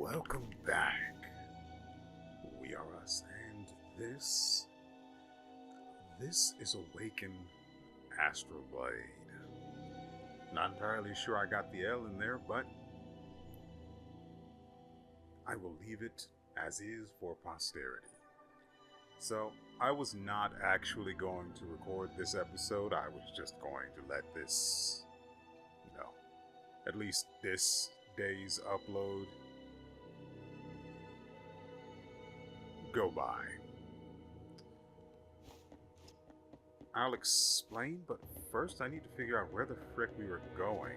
Welcome back, WeArEuS, and this is Awaken Astral Blade. Not entirely sure I got the L in there, but I will leave it as is for posterity. So, I was not actually going to record this episode. I was just going to let this, at least this day's upload go by. I'll explain, but first I need to figure out where the frick we were going.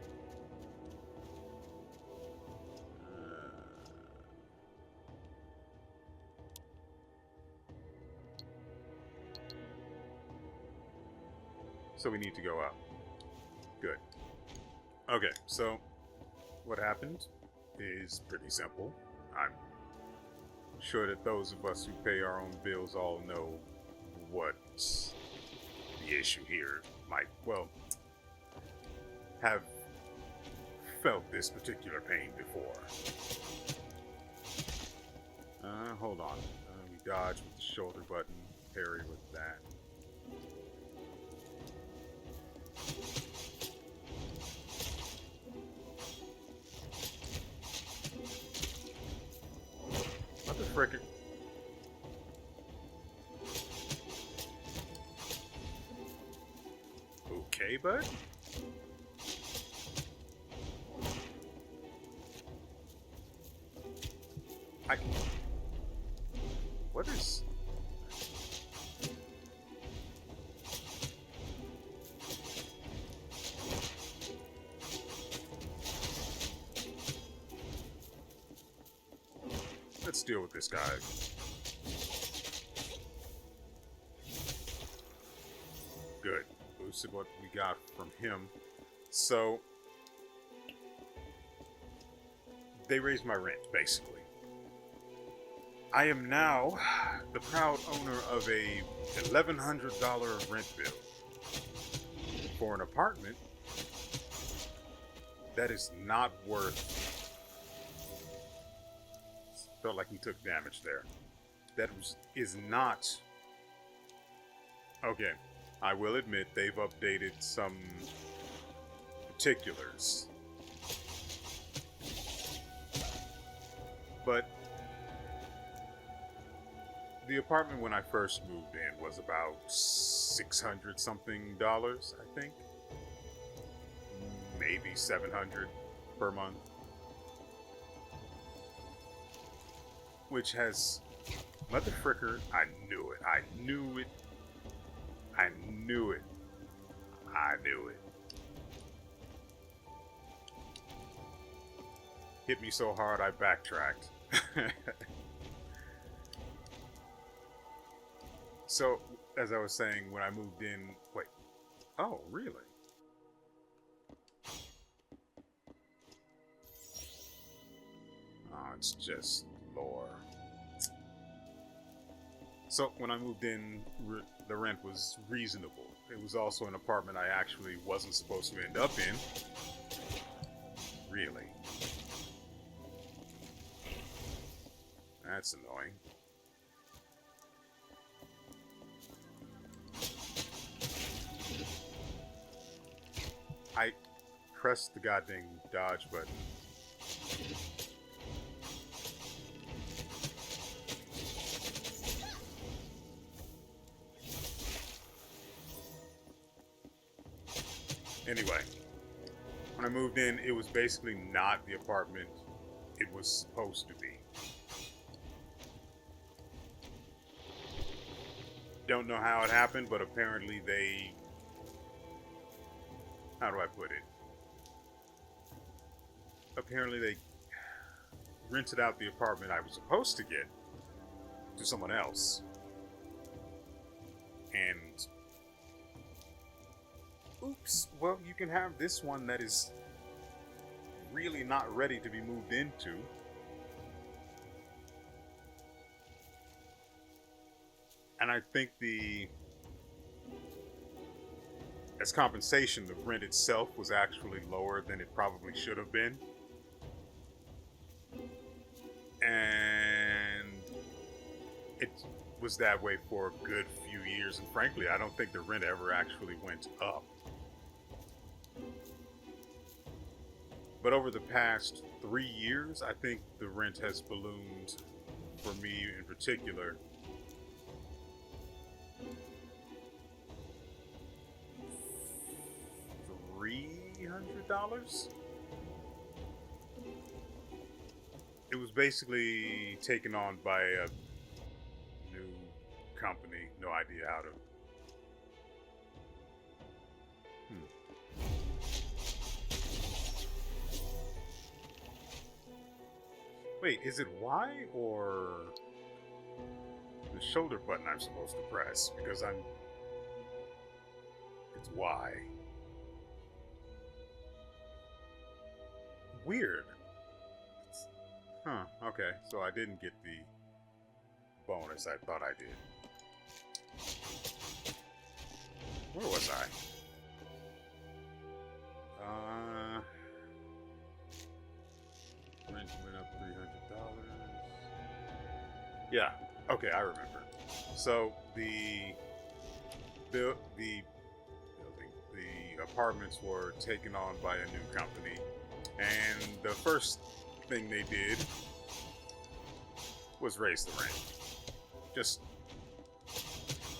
So we need to go up. Good. Okay, so what happened is pretty simple. I'm sure that those of us who pay our own bills all know what the issue here might, well, have felt this particular pain before. Hold on. We dodge with the shoulder button, parry with that. What the frick? Okay, bud? What is... Let's deal with this guy. Good. Boosted what we got from him. So, they raised my rent, basically. I am now the proud owner of a $1,100 rent bill for an apartment that is not worth... Felt like he took damage there. Is not... Okay, I will admit they've updated some particulars. But the apartment when I first moved in was about $600 something, I think. Maybe $700 per month. Which has, mother fricker, I knew it. I knew it. I knew it. I knew it. Hit me so hard I backtracked. So, as I was saying, when I moved in, wait. Oh, really? Oh, it's just lore. So when I moved in, the rent was reasonable. It was also an apartment I actually wasn't supposed to end up in. Really. That's annoying. I pressed the goddamn dodge button. Anyway, when I moved in, it was basically not the apartment it was supposed to be. Don't know how it happened, but apparently they... How do I put it? Apparently they rented out the apartment I was supposed to get to someone else. And... Oops, well, you can have this one that is really not ready to be moved into. And I think as compensation, the rent itself was actually lower than it probably should have been. was that way for a good few years, and frankly, I don't think the rent ever actually went up. But over the past 3 years, I think the rent has ballooned, for me in particular. $300? It was basically taken on by a new company. No idea how to. Wait, is it Y or the shoulder button I'm supposed to press? Because it's Y. Weird. Okay, so I didn't get the bonus I thought I did. Where was I? Rent went up $300. Yeah, okay, I remember. So the apartments were taken on by a new company, and the first thing they did was raise the rent. Just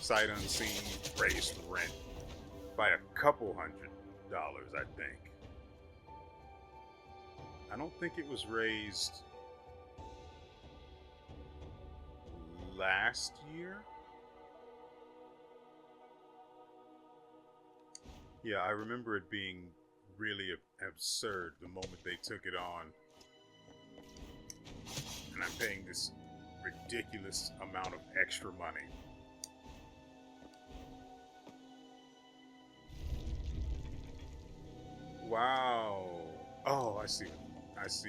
sight unseen, raise the rent by a couple $100, I think. I don't think it was raised last year. Yeah, I remember it being really absurd the moment they took it on. And I'm paying this ridiculous amount of extra money. Wow. Oh, I see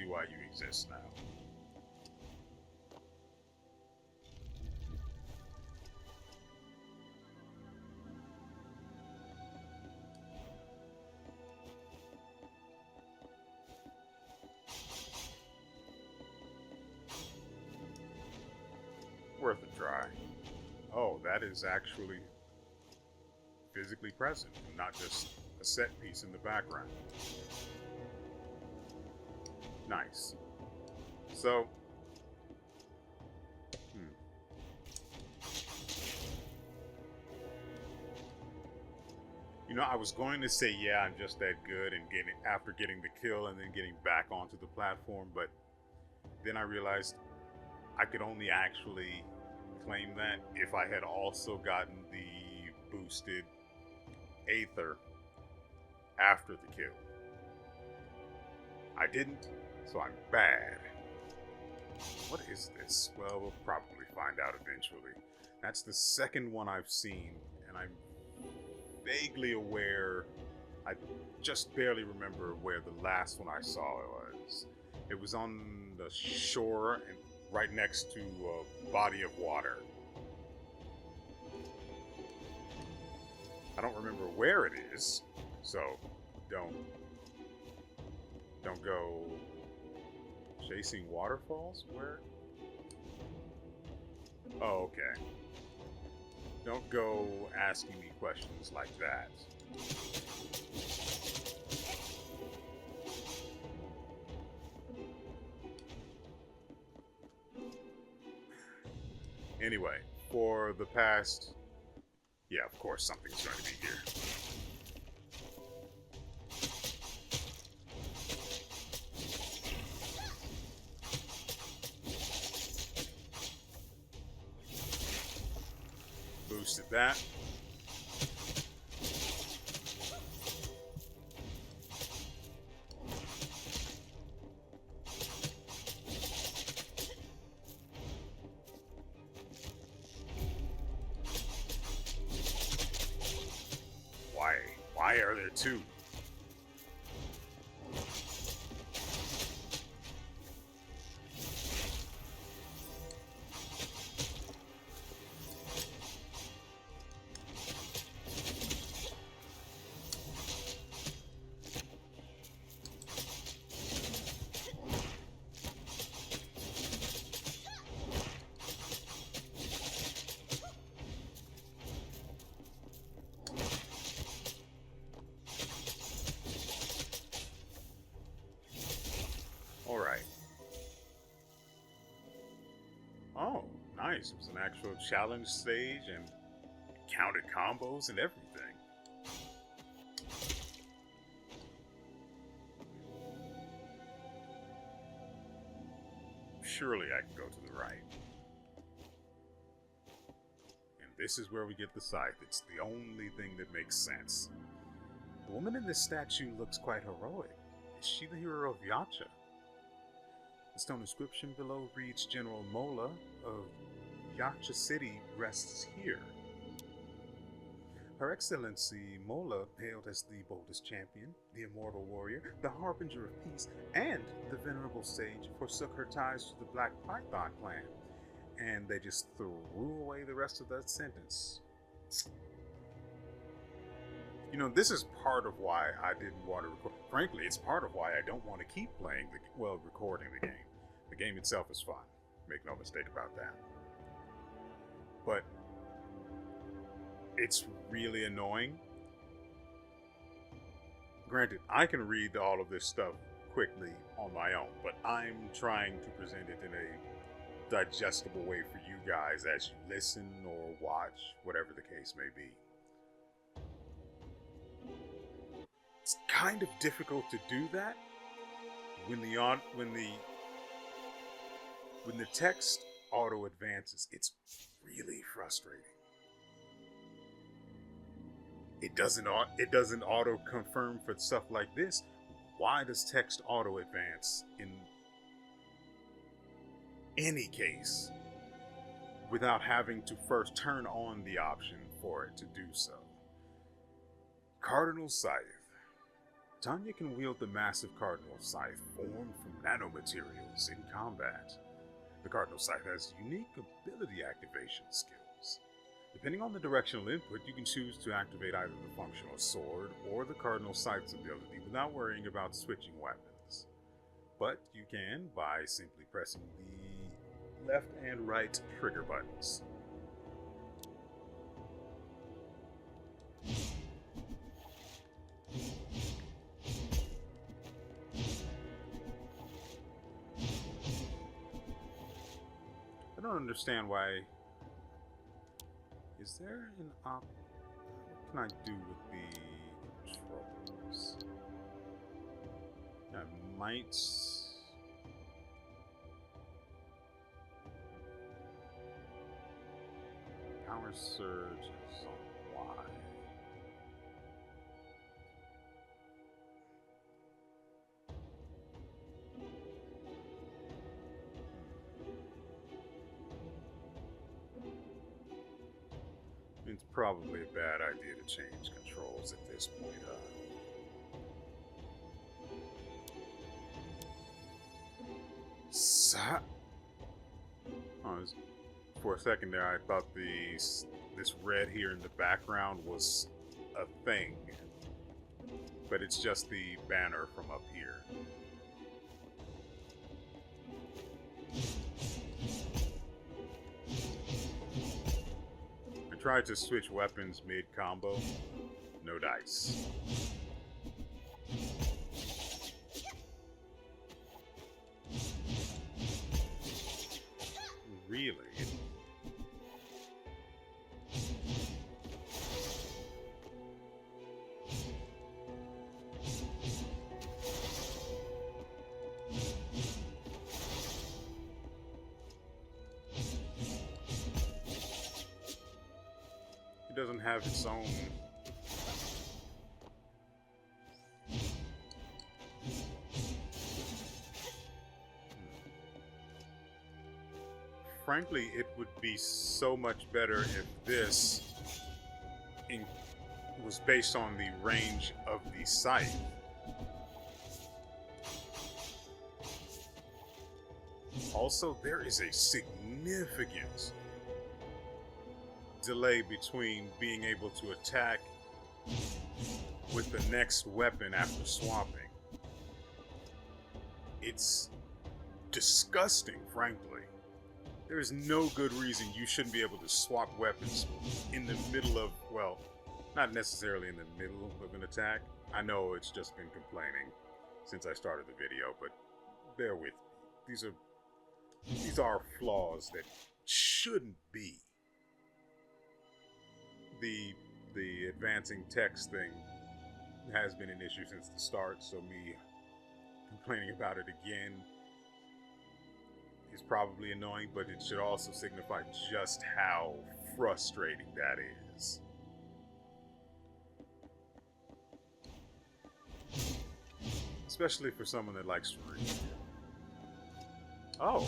why you exist now. Worth a try. Oh, that is actually physically present, and not just a set piece in the background. Nice. So, you know, I was going to say, yeah, I'm just that good, and after getting the kill and then getting back onto the platform, but then I realized I could only actually claim that if I had also gotten the boosted Aether after the kill. I didn't, so I'm bad. What is this? Well, we'll probably find out eventually. That's the second one I've seen, and I'm vaguely aware. I just barely remember where the last one I saw was. It was on the shore and right next to a body of water. I don't remember where it is, so don't go chasing waterfalls. Where? Oh, okay. Don't go asking me questions like that. Anyway, for the past... Yeah, of course something's going to be here. Boosted that. Why are there two? nice. It was an actual challenge stage and counted combos and everything. Surely I can go to the right. And this is where we get the Scythe. It's the only thing that makes sense. The woman in this statue looks quite heroic. Is she the hero of Yacha? The stone inscription below reads General Mola of Yacha City rests here. Her Excellency Mola hailed as the boldest champion, the immortal warrior, the harbinger of peace, and the venerable sage forsook her ties to the Black Python clan. And they just threw away the rest of that sentence. You know, this is part of why I didn't want to record. Frankly, it's part of why I don't want to keep playing recording the game. The game itself is fun. Make no mistake about that. But it's really annoying. Granted, I can read all of this stuff quickly on my own, but I'm trying to present it in a digestible way for you guys as you listen or watch, whatever the case may be. It's kind of difficult to do that when the text auto advances. It's really frustrating. It doesn't auto confirm for stuff like this. Why does text auto advance in any case without having to first turn on the option for it to do so? Cardinal Scythe. Tania can wield the massive Cardinal Scythe formed from nanomaterials in combat. The Cardinal Scythe has unique ability activation skills. Depending on the directional input, you can choose to activate either the functional sword or the Cardinal Scythe's ability without worrying about switching weapons. But you can by simply pressing the left and right trigger buttons. I don't understand why. Is there an what can I do with the controls? I might. Power surge is on Y. It's probably a bad idea to change controls at this point, For a second there, I thought this red here in the background was a thing, but it's just the banner from up here. I tried to switch weapons mid-combo. No dice. Really? It doesn't have its own. Frankly, it would be so much better if this was based on the range of the Scythe. Also, there is a significant delay between being able to attack with the next weapon after swapping. It's disgusting, frankly. There is no good reason you shouldn't be able to swap weapons in the middle of, well, not necessarily in the middle of an attack. I know it's just been complaining since I started the video, but bear with me. These are flaws that shouldn't be. The advancing text thing has been an issue since the start, so me complaining about it again is probably annoying, but it should also signify just how frustrating that is. Especially for someone that likes to read. Oh.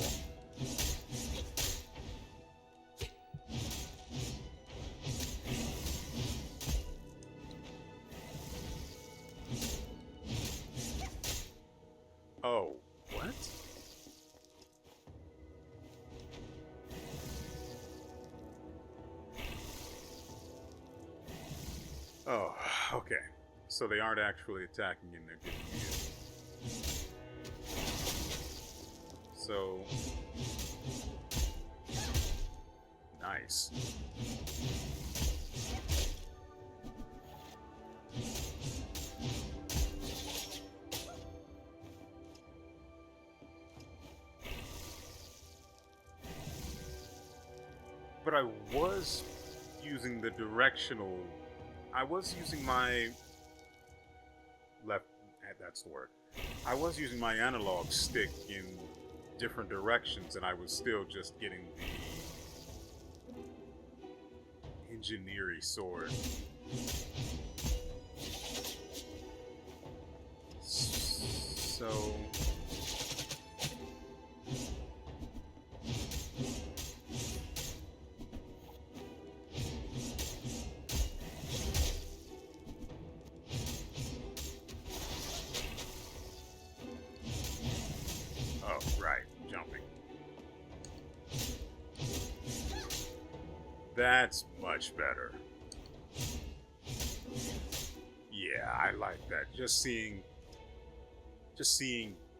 Oh, what? Oh, okay. So they aren't actually attacking in their giving you. So nice. But I was using the directional. I was using my left. That's the word. I was using my analog stick in different directions, and I was still just getting the engineering sword. So that's much better. Yeah, I like that. Just seeing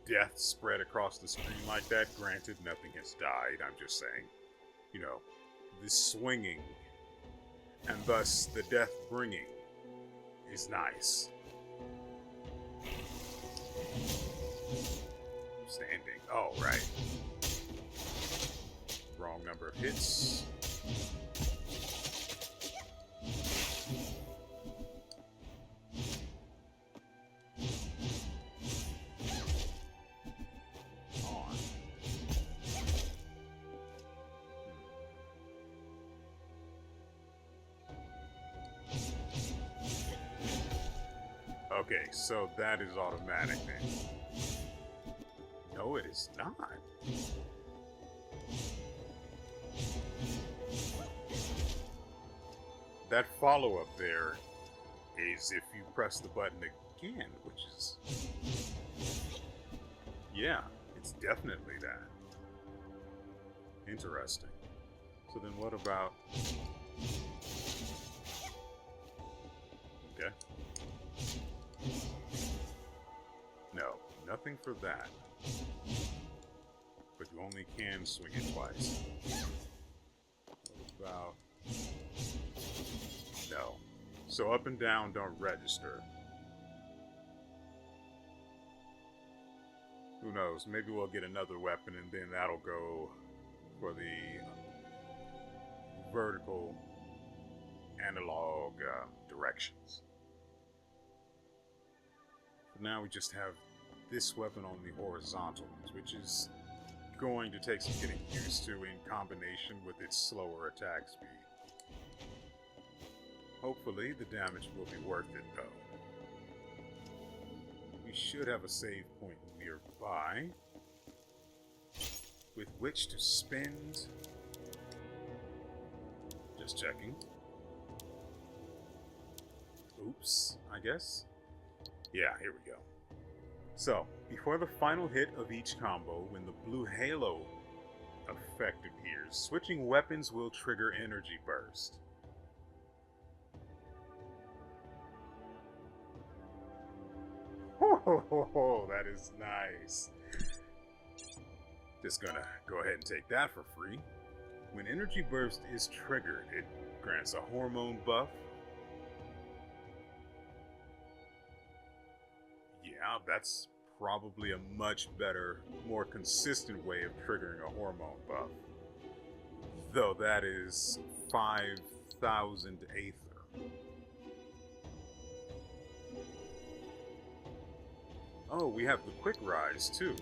death spread across the screen like that. Granted, nothing has died. I'm just saying, you know, the swinging and thus the death bringing is nice. Standing. Oh, right. Wrong number of hits. Okay, so that is automatic then. No, it is not. That follow-up there is if you press the button again, which is... Yeah, it's definitely that. Interesting. So then what about... Okay. No, nothing for that. But you only can swing it twice. What about... No. So up and down don't register. Who knows? Maybe we'll get another weapon and then that'll go for the vertical analog directions. For now we just have this weapon on the horizontals, which is going to take some getting used to in combination with its slower attack speed. Hopefully the damage will be worth it though. We should have a save point nearby with which to spend. Just checking. Oops, I guess. Yeah, here we go. So, before the final hit of each combo, when the blue halo effect appears, switching weapons will trigger energy burst. Oh, that is nice. Just gonna go ahead and take that for free. When energy burst is triggered, it grants a hormone buff. Yeah, that's probably a much better, more consistent way of triggering a hormone buff. though that is 5,000 Aether. Oh, we have the quick rise too.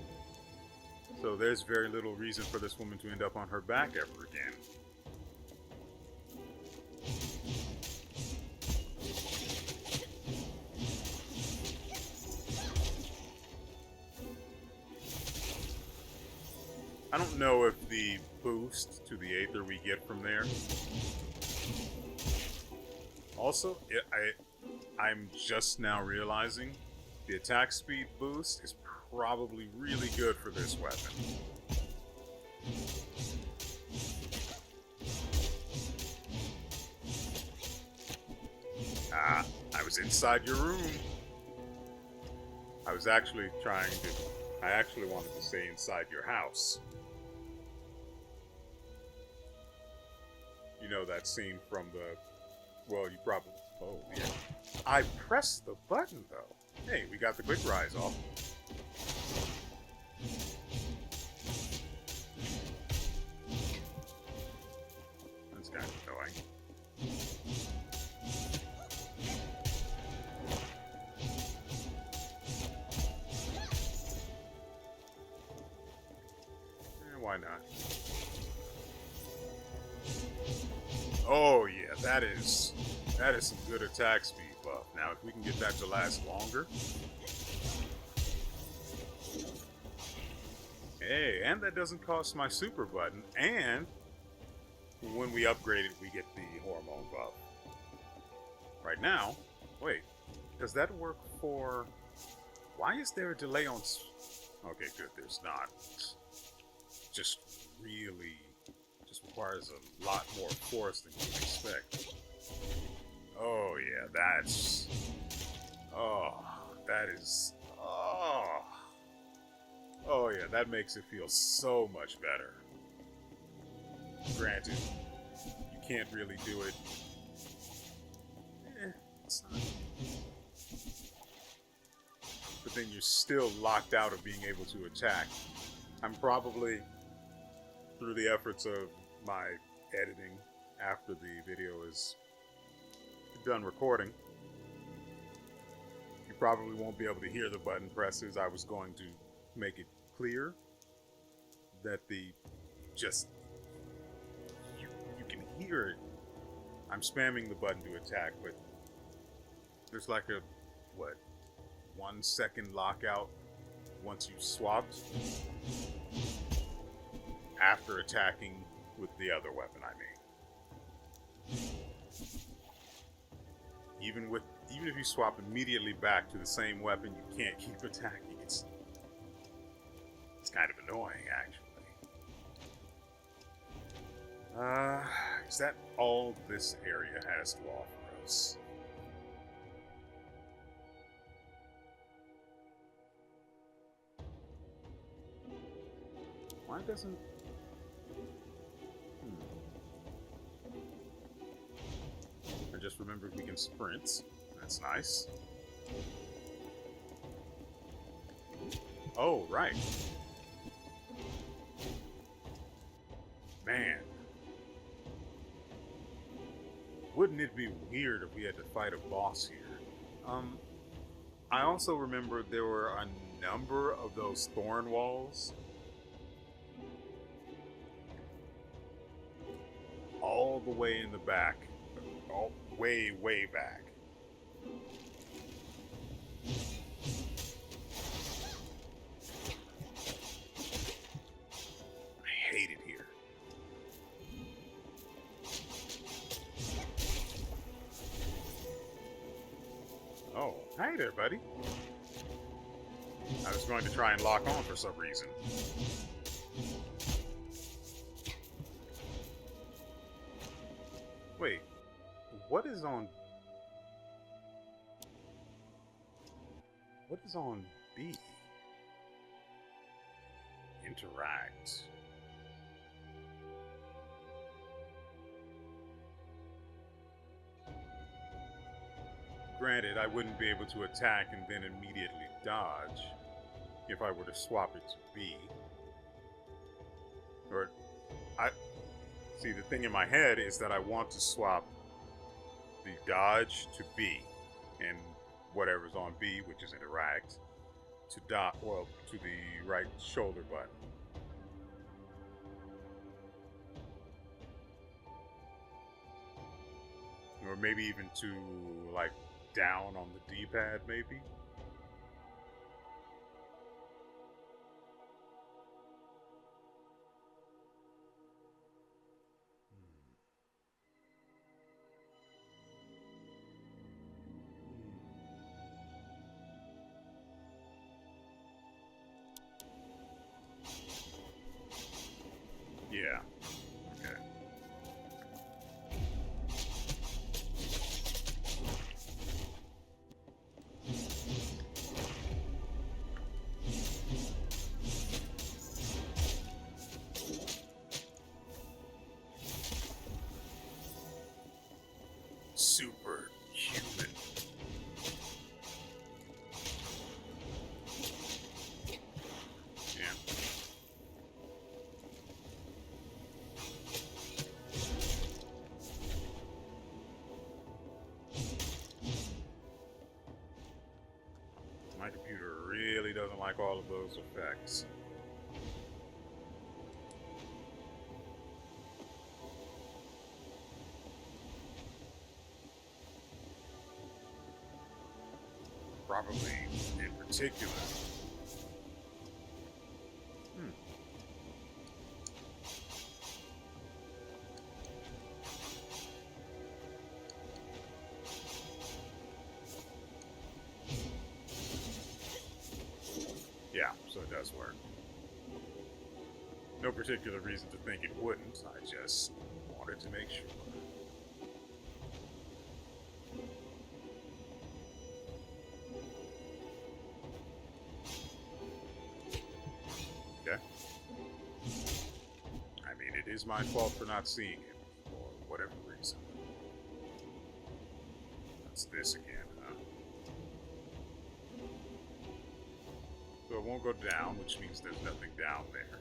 So there's very little reason for this woman to end up on her back ever again. I don't know if the boost to the Aether we get from there. Also, I'm just now realizing the attack speed boost is probably really good for this weapon. Ah, I was inside your room. I was actually I actually wanted to say inside your house. You know that scene from well, you probably, oh yeah. I pressed the button though. Hey, we got the quick rise off. That's kind of annoying. Why not? Oh yeah, that is some good attack speed buff. Now if we can get that to last longer. Hey, and that doesn't cost my super button, and when we upgrade it we get the hormone buff. Right now, wait, does that work for... Why is there a delay on... Okay, good, there's not. Just really... requires a lot more force than you'd expect. Oh yeah, that's... Oh, that is... Oh... Oh yeah, that makes it feel so much better. Granted, you can't really do it... it's not... But then you're still locked out of being able to attack. I'm probably, through the efforts of my editing after the video is done recording, you probably won't be able to hear the button presses. I was going to make it clear that you can hear it. I'm spamming the button to attack, but there's like a 1 second lockout once you swapped after attacking with the other weapon, I mean. Even if you swap immediately back to the same weapon, you can't keep attacking. It's kind of annoying, actually. Is that all this area has to offer us? Why doesn't... I just remembered we can sprint. That's nice. Oh, right. Man. Wouldn't it be weird if we had to fight a boss here? I also remember there were a number of those thorn walls. All the way in the back. All way, way back. I hate it here. Oh, hey there, buddy. I was going to try and lock on for some reason. Wait, what is on B? Interact. Granted, I wouldn't be able to attack and then immediately dodge if I were to swap it to B. Or, See, the thing in my head is that I want to swap the dodge to B, and whatever's on B, which is interact, to to the right shoulder button. Or maybe even to, like, down on the D-pad, maybe? Yeah. Okay. Superhuman. Yeah. My computer really doesn't like all of those effects. Probably in particular. Yeah, so it does work. No particular reason to think it wouldn't. I just wanted to make sure. Okay. I mean, it is my fault for not seeing it for whatever reason. That's this again, huh? So it won't go down, which means there's nothing down there.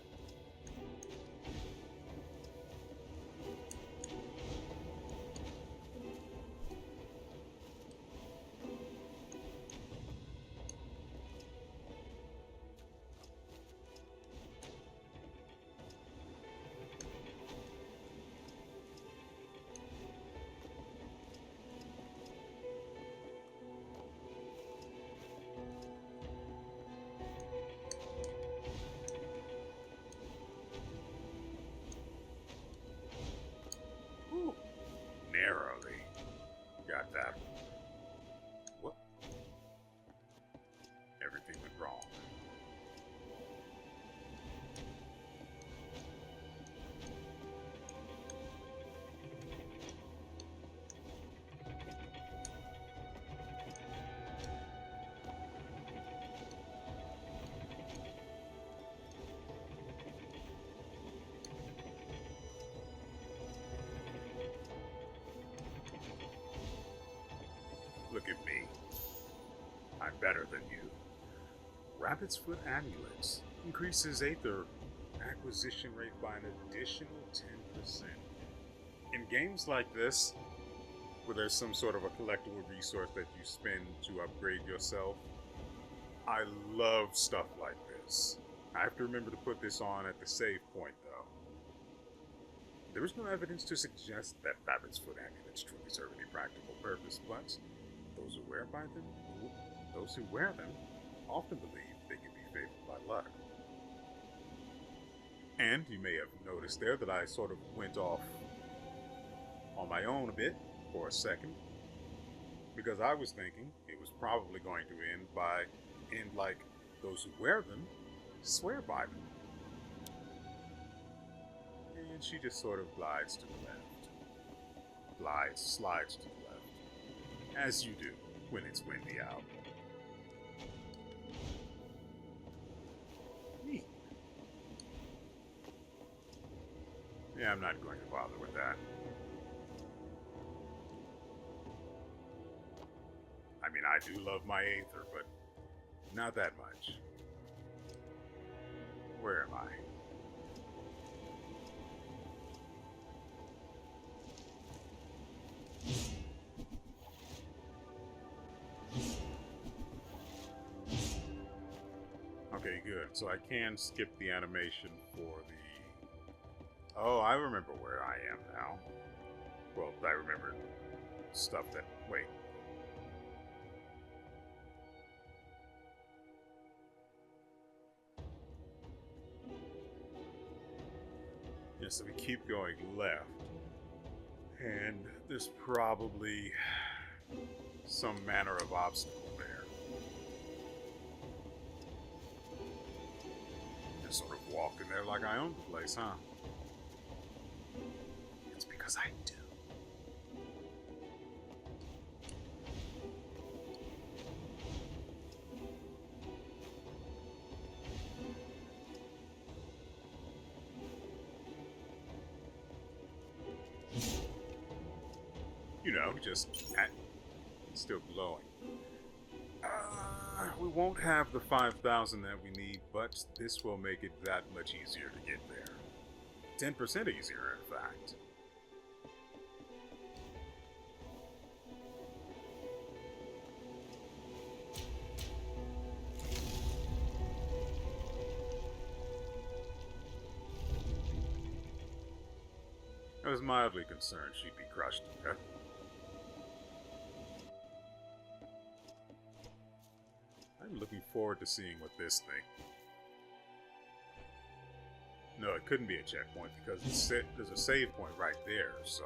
Narrowly got that. What? Everything went wrong. Look at me. I'm better than you. Rabbit's Foot Amulets increases Aether acquisition rate by an additional 10%. In games like this, where there's some sort of a collectible resource that you spend to upgrade yourself, I love stuff like this. I have to remember to put this on at the save point, though. There is no evidence to suggest that Rabbit's Foot Amulets truly serve any practical purpose, but those who wear them often believe they can be favored by luck. And you may have noticed there that I sort of went off on my own a bit for a second, because I was thinking it was probably going to end like those who wear them swear by them. And she just sort of slides to the left, as you do when it's windy out. Neat. Yeah, I'm not going to bother with that. I mean, I do love my Aether, but not that much. Where am I? Okay, good. So I can skip the animation for the... Oh, I remember where I am now. Well, I remember stuff that... Wait. Yeah, so we keep going left. And there's probably some manner of obstacle there. Just sort of walk in there like I own the place, huh? It's because I do. You know, just still glowing. We won't have the 5,000 that we need, but this will make it that much easier to get there. 10% easier, in fact. I was mildly concerned she'd be crushed. Okay? I'm looking forward to seeing what this thing... No, it couldn't be a checkpoint because there's a save point right there, so...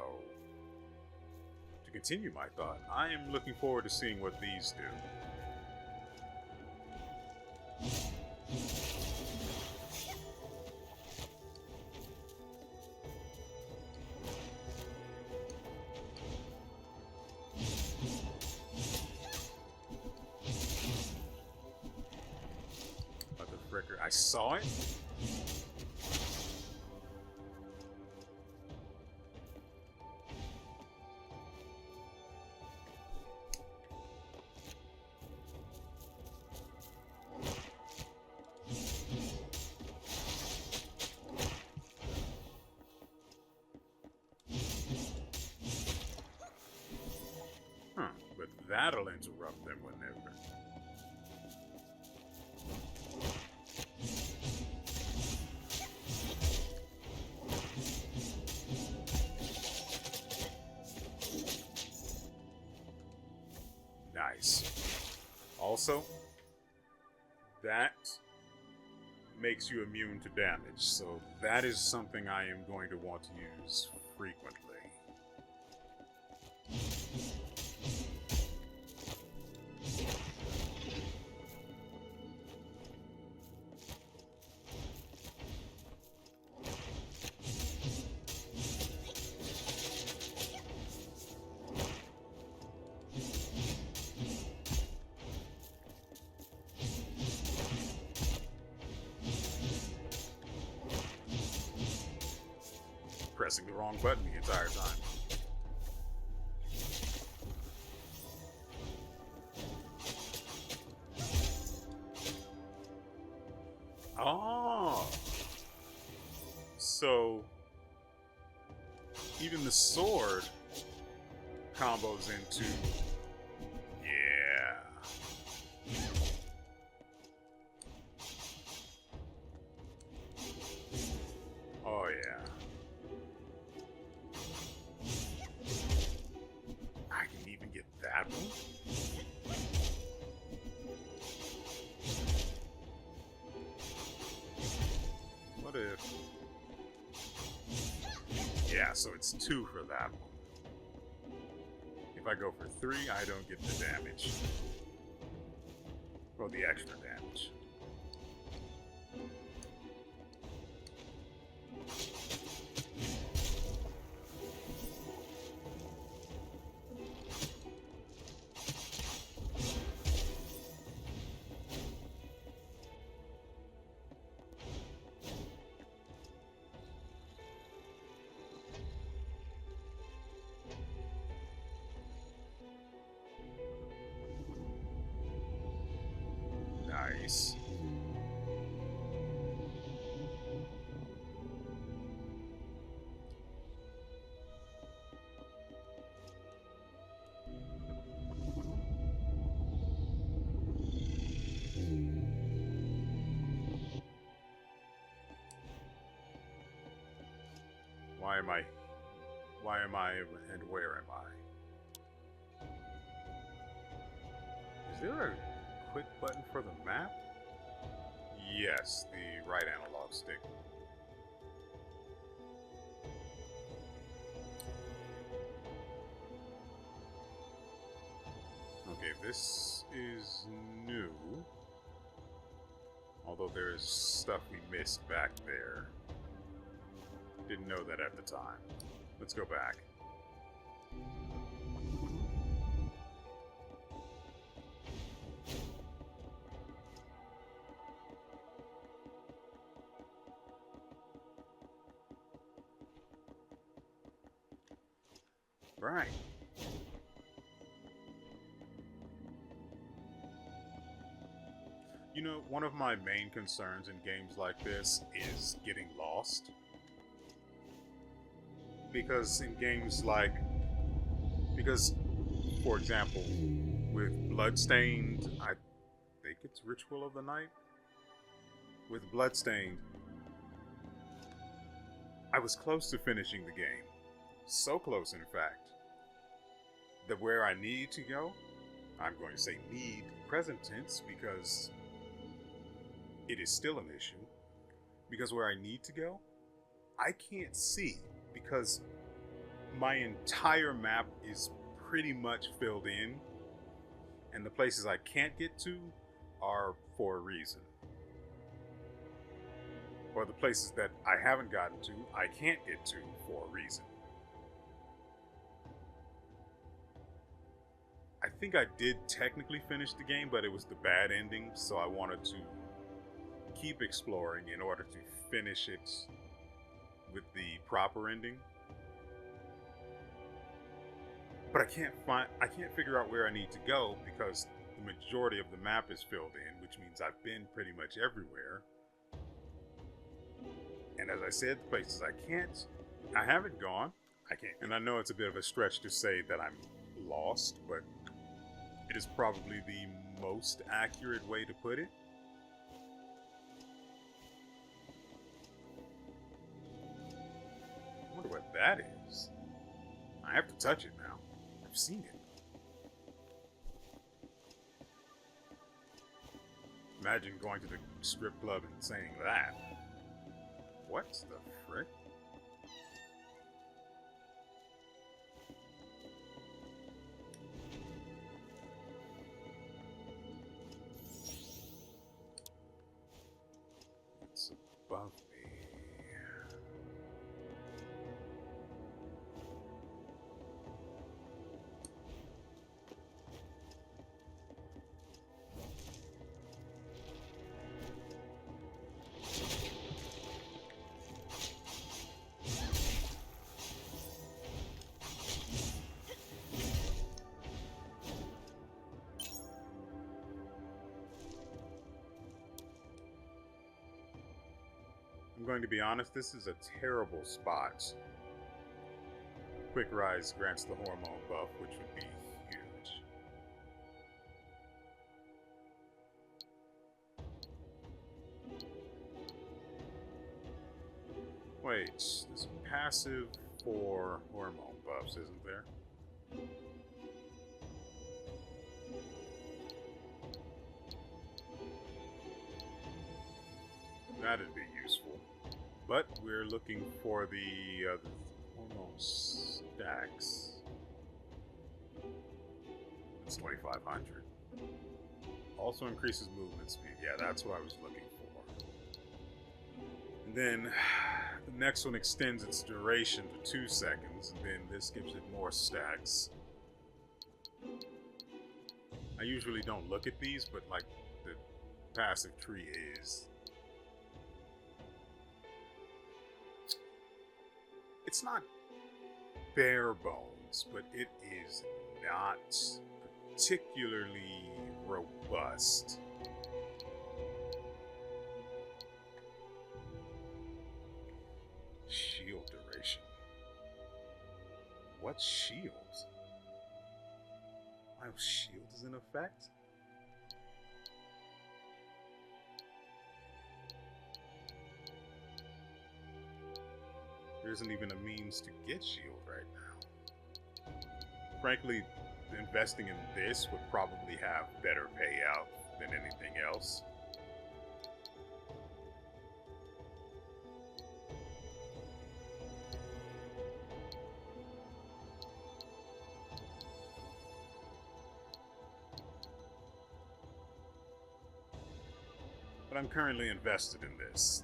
To continue my thought, I am looking forward to seeing what these do. I saw it. But that'll interrupt them whenever. Nice. Also, that makes you immune to damage, so that is something I am going to want to use frequently. Pressing the wrong button the entire time. Oh, so even the sword combos into, yeah. Oh yeah. I can even get that one. What if... Yeah, so it's 2 for that one. If I go for 3, I don't get the damage. Well, the extra damage. Nice. Why am I and where am I? Is there a quick button for the map? Yes, the right analog stick. Okay, this is new. Although there's stuff we missed back there. Didn't know that at the time. Let's go back. Right. You know, one of my main concerns in games like this is getting lost. Because in games like... Because, for example, with Bloodstained, I think it's Ritual of the Night? With Bloodstained, I was close to finishing the game. So close, in fact, that where I need to go, I'm going to say need present tense because it is still an issue, because where I need to go, I can't see because my entire map is pretty much filled in, and the places I can't get to are for a reason. Or the places that I haven't gotten to, I can't get to for a reason. I think I did technically finish the game, but it was the bad ending, so I wanted to keep exploring in order to finish it with the proper ending. But I can't figure out where I need to go because the majority of the map is filled in, which means I've been pretty much everywhere. And as I said, the places I haven't gone, I can't. And I know it's a bit of a stretch to say that I'm lost, but it is probably the most accurate way to put it. I wonder what that is. I have to touch it now. I've seen it. Imagine going to the strip club and saying that. What the frick? It's above me. I'm going to be honest, this is a terrible spot. Quick Rise grants the hormone buff, which would be huge. Wait, there's a passive for hormone buffs, isn't there? That'd be useful. But we're looking for the hormone stacks. It's 2,500. Also increases movement speed. Yeah, that's what I was looking for. And then the next one extends its duration to 2 seconds, and then this gives it more stacks. I usually don't look at these, but like the passive tree is. It's not bare bones, but it is not particularly robust. Shield duration. What shield? My shield is in effect? there isn't even a means to get shield right now. Frankly, investing in this would probably have better payout than anything else. But I'm currently invested in this.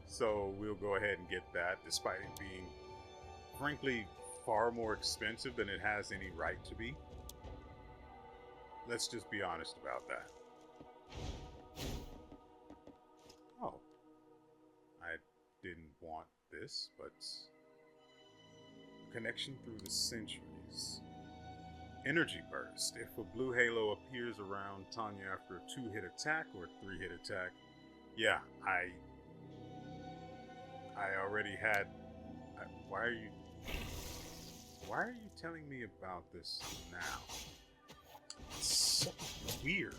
So we'll go ahead and get that, despite it being, frankly, far more expensive than it has any right to be. Let's just be honest about that. Oh. I didn't want this, but... Connection through the centuries. Energy burst. If a blue halo appears around Tania after a 2-hit attack or a 3-hit attack, yeah, I already had... Why are you telling me about this now? It's so weird.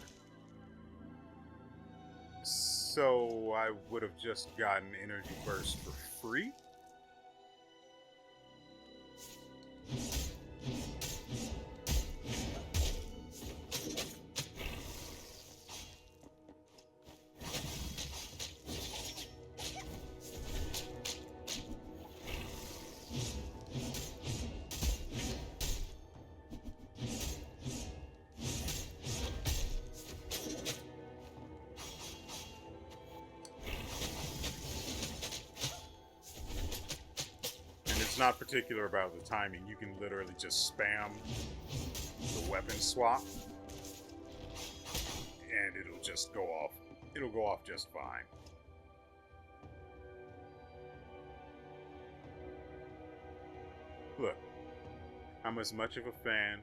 So I would have just gotten energy burst for free? Not particular about the timing. You can literally just spam the weapon swap and it'll just go off. It'll go off just fine. Look, I'm as much of a fan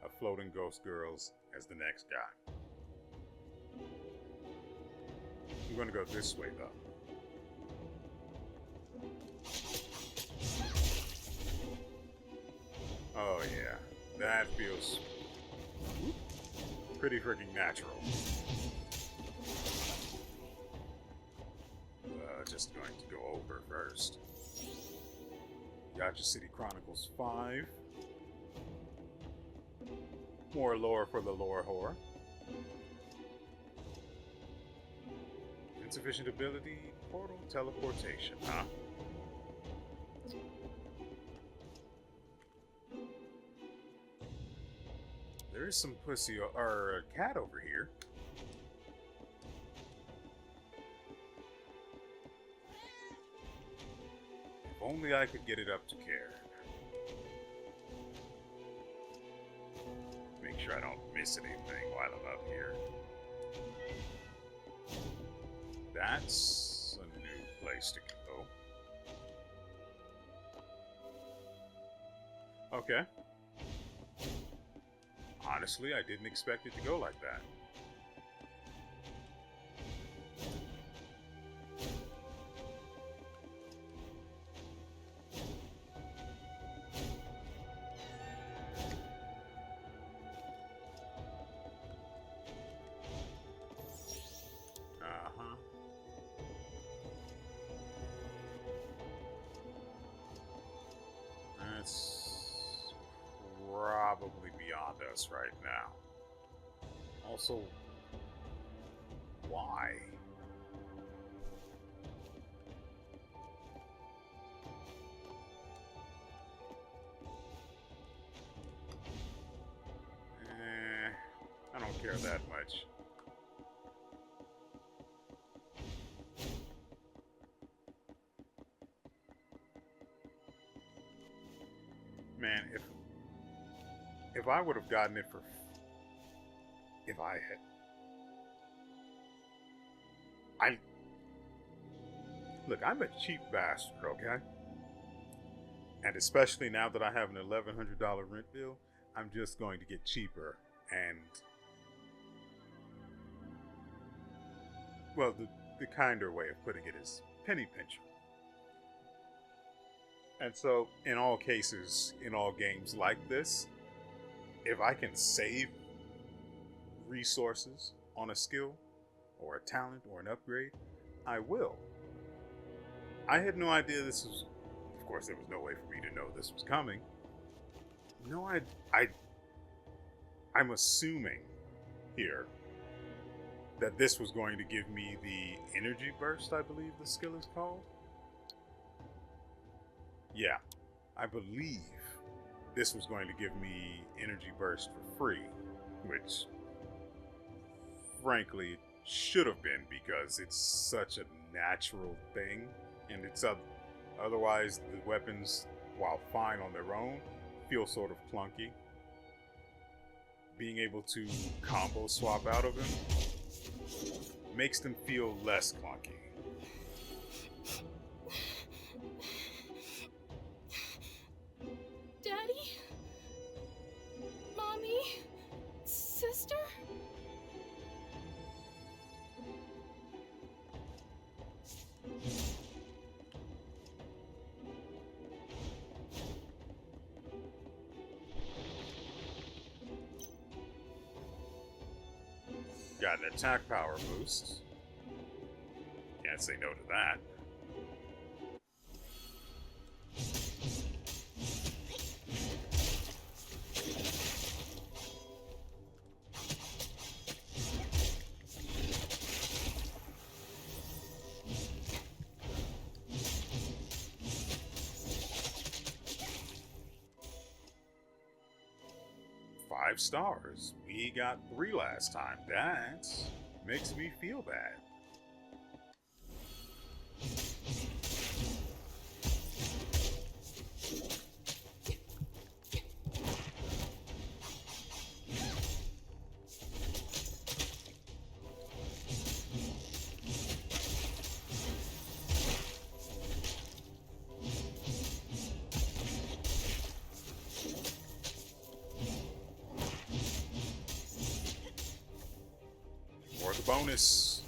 of floating ghost girls as the next guy. I'm gonna go this way though. Oh yeah, that feels pretty freaking natural. Just going to go over first. Gotcha City Chronicles 5. More lore for the lore whore. Insufficient ability, portal teleportation, huh? There is some pussy or a cat over here. If only I could get it up to care. Make sure I don't miss anything while I'm up here. That's a new place to go. Okay. Honestly, I didn't expect it to go like that. Uh-huh. That's probably beyond us right now. Also, why? I don't care that much. Man, if I would have gotten it for... If I had... Look, I'm a cheap bastard, okay? And especially now that I have an $1,100 rent bill, I'm just going to get cheaper and... Well, the kinder way of putting it is penny pincher. And so, in all cases, in all games like this, if I can save resources on a skill, or a talent, or an upgrade, I will. I had no idea this was... Of course, there was no way for me to know this was coming. No, I'm assuming here that this was going to give me the energy burst, I believe the skill is called. Yeah, I believe this was going to give me energy burst for free, which frankly it should have been, because it's such a natural thing, and it's otherwise the weapons, while fine on their own, feel sort of clunky. Being able to combo swap out of them makes them feel less clunky. Daddy? Mommy? Sister? Got an attack power boost. Can't say no to that. Five stars. We got 3 last time. That makes me feel bad. Or the bonus.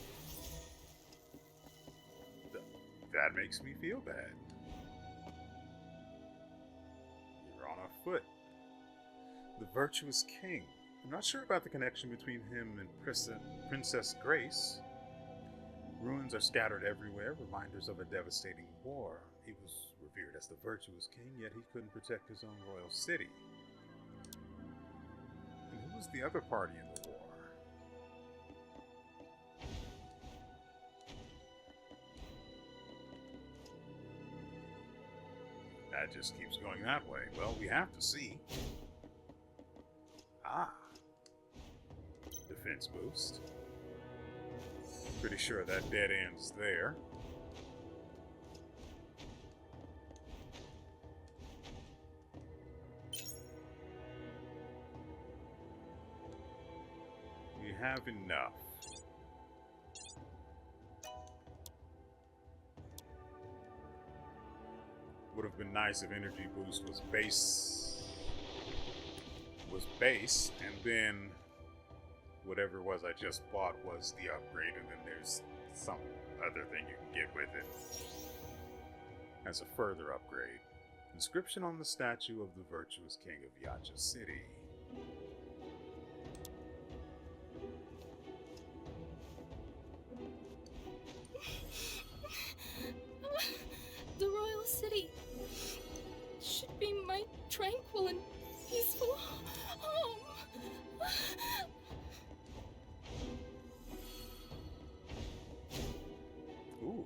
That makes me feel bad. You're on a foot. The virtuous king. I'm not sure about the connection between him and Princess Grace. Ruins are scattered everywhere, reminders of a devastating war. He was revered as the virtuous king, yet he couldn't protect his own royal city. And who was the other party in the war? That just keeps going that way. Well, we have to see. Ah. Defense boost. Pretty sure that dead ends there. We have enough. Would have been nice if energy boost was base, and then whatever it was I just bought was the upgrade, and then there's some other thing you can get with it as a further upgrade. Inscription on the statue of the virtuous king of Yacha City. The royal city should be my tranquil and peaceful home. Ooh.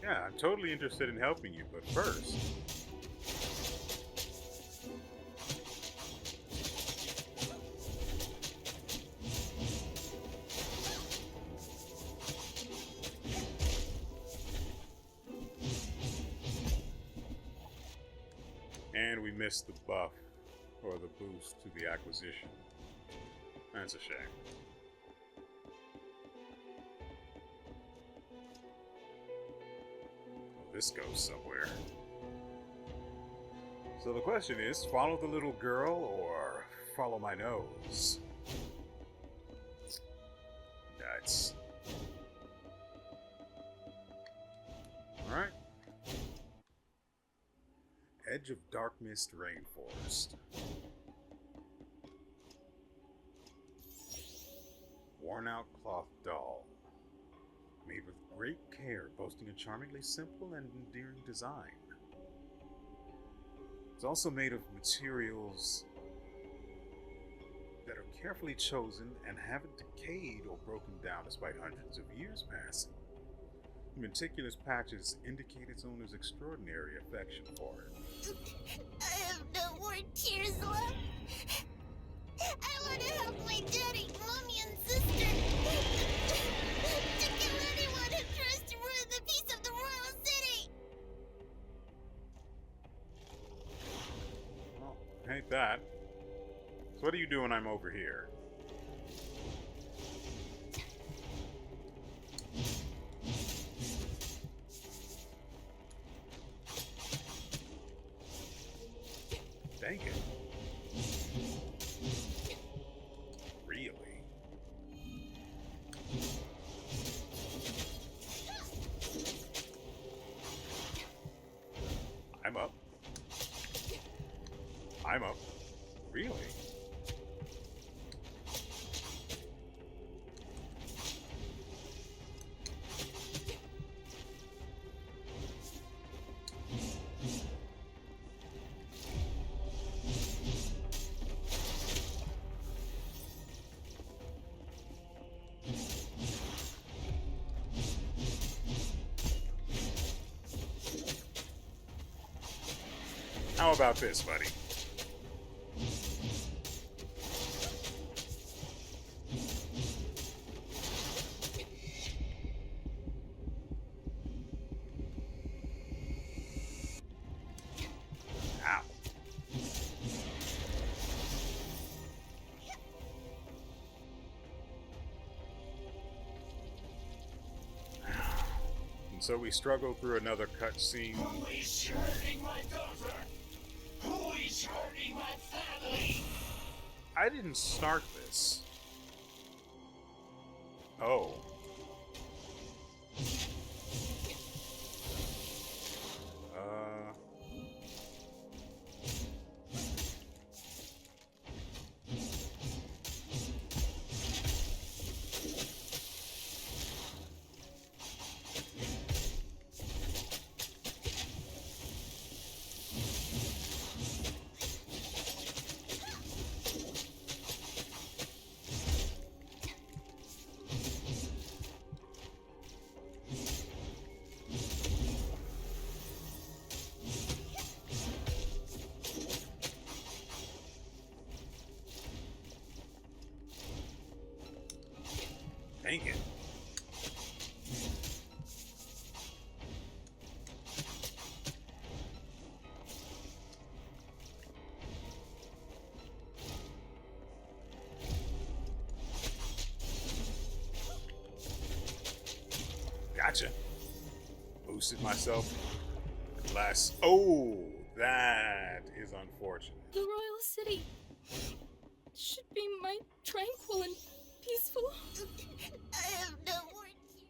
Yeah, I'm totally interested in helping you, but first... And we missed the buff, or the boost to the acquisition. That's a shame. Well, this goes somewhere. So the question is, follow the little girl or follow my nose? That's... Alright. Edge of Dark Mist Rainforest. Worn out cloth doll. Made with great care, boasting a charmingly simple and endearing design. It's also made of materials that are carefully chosen and haven't decayed or broken down despite hundreds of years passing. The meticulous patches indicate its owner's extraordinary affection for it. I have no more tears left. I want to help my daddy, mommy, and sister. To kill anyone who tries to ruin the peace of the royal city. Well, ain't that. So what are you doing? I'm over here. Dang it. Really? I'm up. I'm up. Really? How about this, buddy? Ow. And so we struggle through another cutscene. Who is hurting my daughter? Who is hurting my family? I didn't start this. Oh. Dang it. Gotcha. Boosted myself. Last. Oh, that is unfortunate. The royal city should be my tranquil and peaceful. I have no more tears.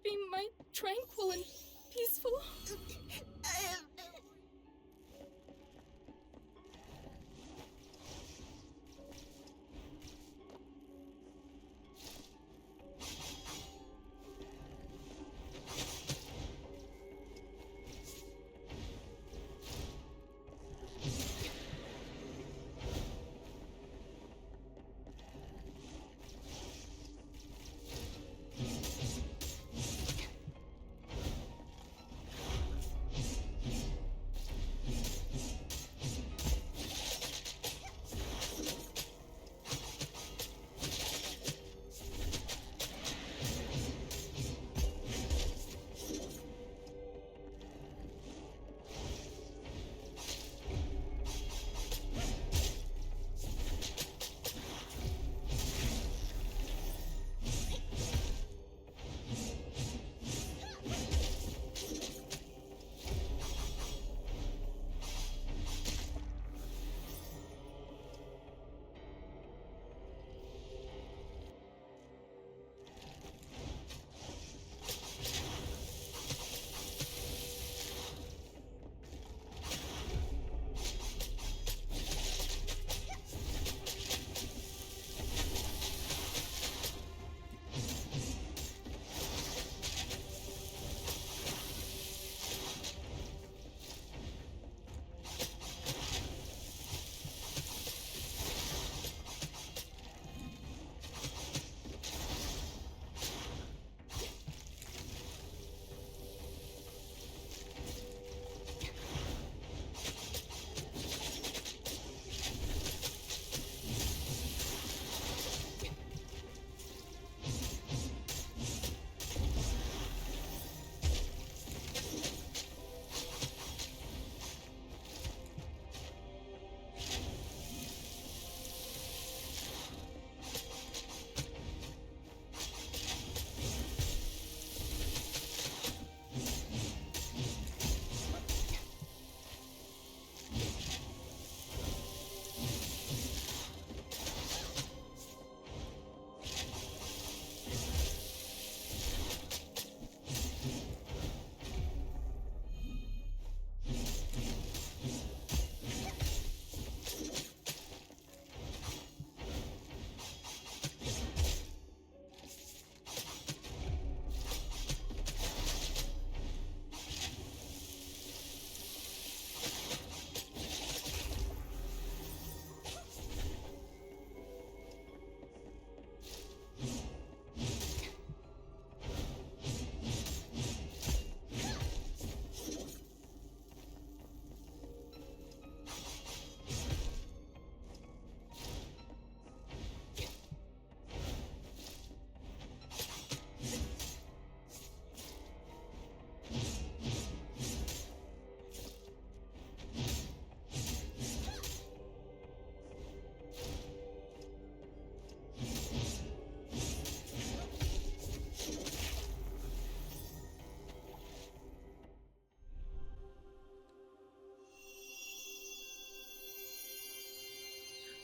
be my tranquil and peaceful. I have no.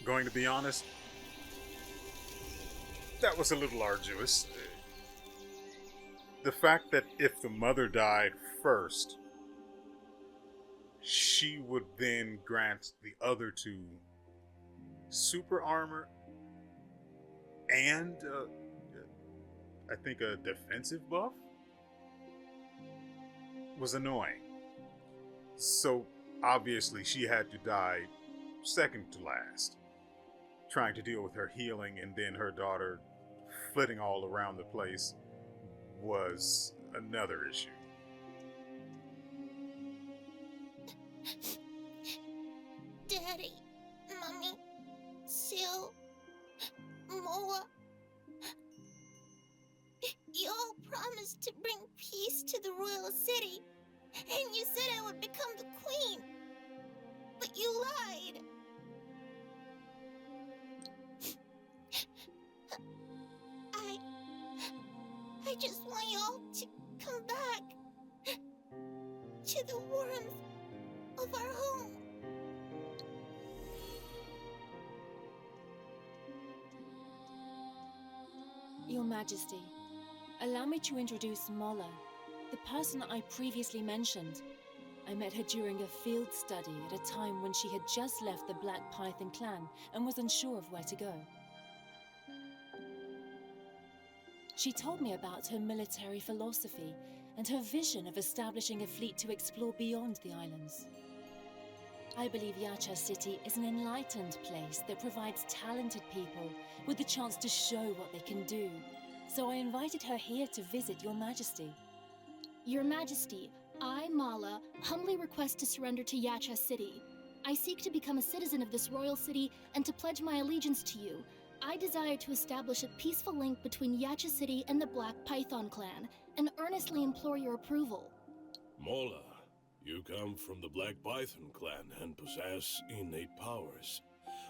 Going to be honest, that was a little arduous. The fact that if the mother died first, she would then grant the other two super armor and I think a defensive buff was annoying. So obviously she had to die second to last, trying to deal with her healing, and then her daughter flitting all around the place was another issue. Daddy, Mommy, Sil, Moa. You all promised to bring peace to the royal city, and you said I would become the queen. But you lied. I just want you all to come back to the warmth of our home. Your Majesty, Allow me to introduce Mola, the person I previously mentioned. I met her during a field study at a time when she had just left the Black Python clan and was unsure of where to go. She told me about her military philosophy and her vision of establishing a fleet to explore beyond the islands. I believe WeArEuS City is an enlightened place that provides talented people with the chance to show what they can do. So I invited her here to visit Your Majesty. Your Majesty, I, Mala, humbly request to surrender to WeArEuS City. I seek to become a citizen of this royal city and to pledge my allegiance to you. I desire to establish a peaceful link between WeArEuS City and the Black Python clan, and earnestly implore your approval. Mola, you come from the Black Python clan and possess innate powers.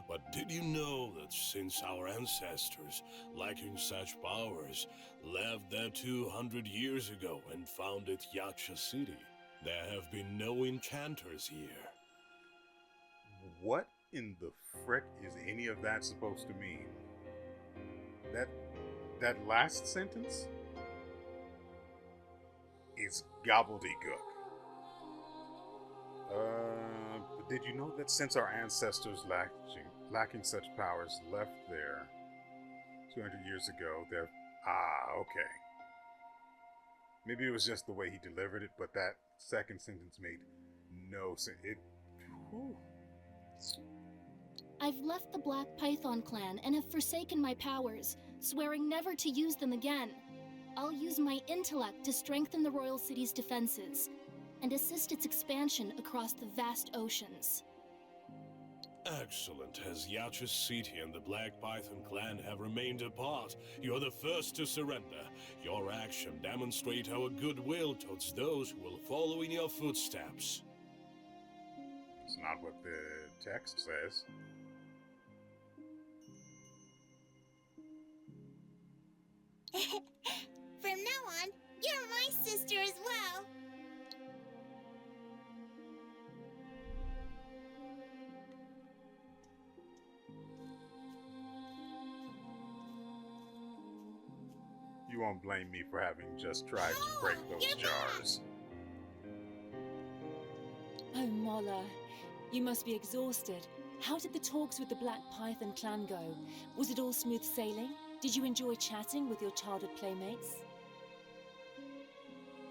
But did you know that since our ancestors, lacking such powers, left there 200 years ago and founded WeArEuS City, there have been no enchanters here? What in the frick is any of that supposed to mean? That last sentence is gobbledygook. But did you know that since our ancestors lacking such powers left there 200 years ago, they're... okay. Maybe it was just the way he delivered it, but that second sentence made no sense. Whew. I've left the Black Python clan and have forsaken my powers, swearing never to use them again. I'll use my intellect to strengthen the royal city's defenses and assist its expansion across the vast oceans. Excellent. As WeArEuS City and the Black Python clan have remained apart, you're the first to surrender. Your action demonstrates our goodwill towards those who will follow in your footsteps. It's not what the text says. From now on, you're my sister as well. You won't blame me for having just tried to break those jars. Oh, Mola, you must be exhausted. How did the talks with the Black Python clan go? Was it all smooth sailing? Did you enjoy chatting with your childhood playmates?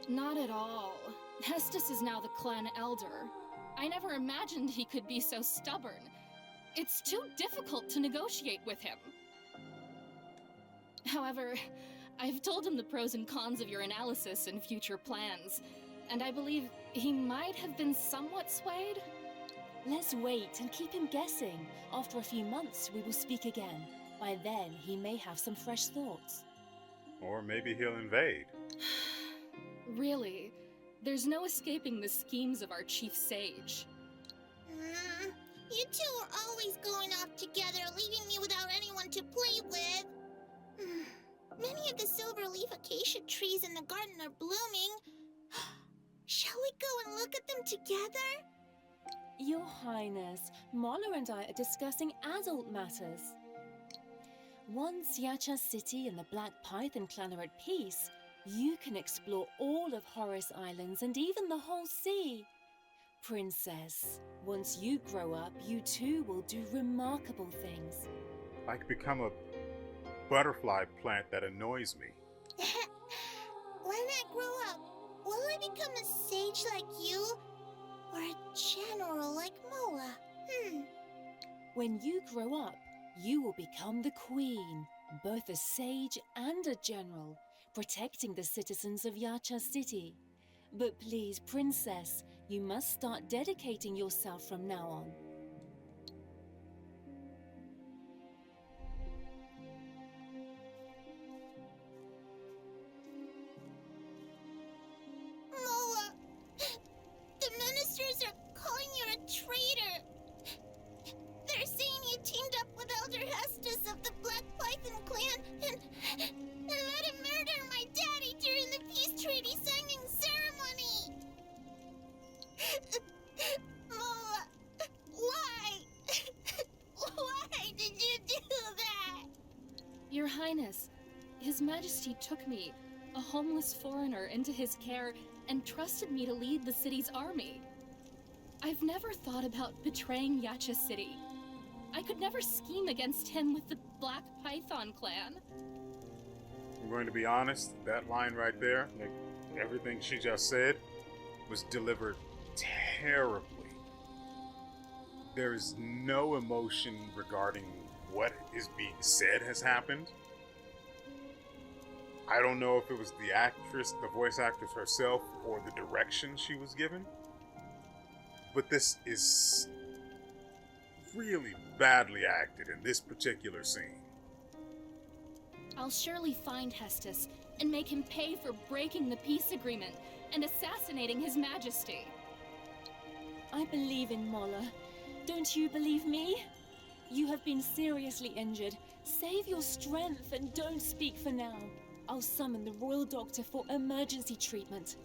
Not at all. Hestus is now the clan elder. I never imagined he could be so stubborn. It's too difficult to negotiate with him. However, I've told him the pros and cons of your analysis and future plans, and I believe he might have been somewhat swayed. Let's wait and keep him guessing. After a few months, we will speak again. By then, he may have some fresh thoughts. Or maybe he'll invade. Really, there's no escaping the schemes of our chief sage. You two are always going off together, leaving me without anyone to play with. Many of the silver leaf acacia trees in the garden are blooming. Shall we go and look at them together? Your Highness, Mola and I are discussing adult matters. Once WeArEuS City and the Black Python clan are at peace, you can explore all of Horus Islands and even the whole sea. Princess, once you grow up, you too will do remarkable things. Like become a butterfly plant that annoys me. When I grow up, will I become a sage like you? Or a general like Mola? When you grow up, you will become the queen, both a sage and a general, protecting the citizens of WeArEuS City. But please, Princess, you must start dedicating yourself from now on. Mola, the ministers are calling you a traitor. They're saying you teamed up with Elder Hestus of the Black Python clan and let him murder my daddy during the peace treaty signing ceremony. Mola, why? Why did you do that? Your Highness, His Majesty took me a homeless foreigner, into his care and trusted me to lead the city's army. I've never thought about betraying Yacha City. I could never scheme against him with the Black Python clan. I'm going to be honest, that line right there, like everything she just said, was delivered terribly. There is no emotion regarding what is being said has happened. I don't know if it was the actress, the voice actress herself, or the direction she was given. But this is really badly acted in this particular scene. I'll surely find Hestus and make him pay for breaking the peace agreement and assassinating His Majesty. I believe in Mola. Don't you believe me? You have been seriously injured. Save your strength and don't speak for now. I'll summon the royal doctor for emergency treatment.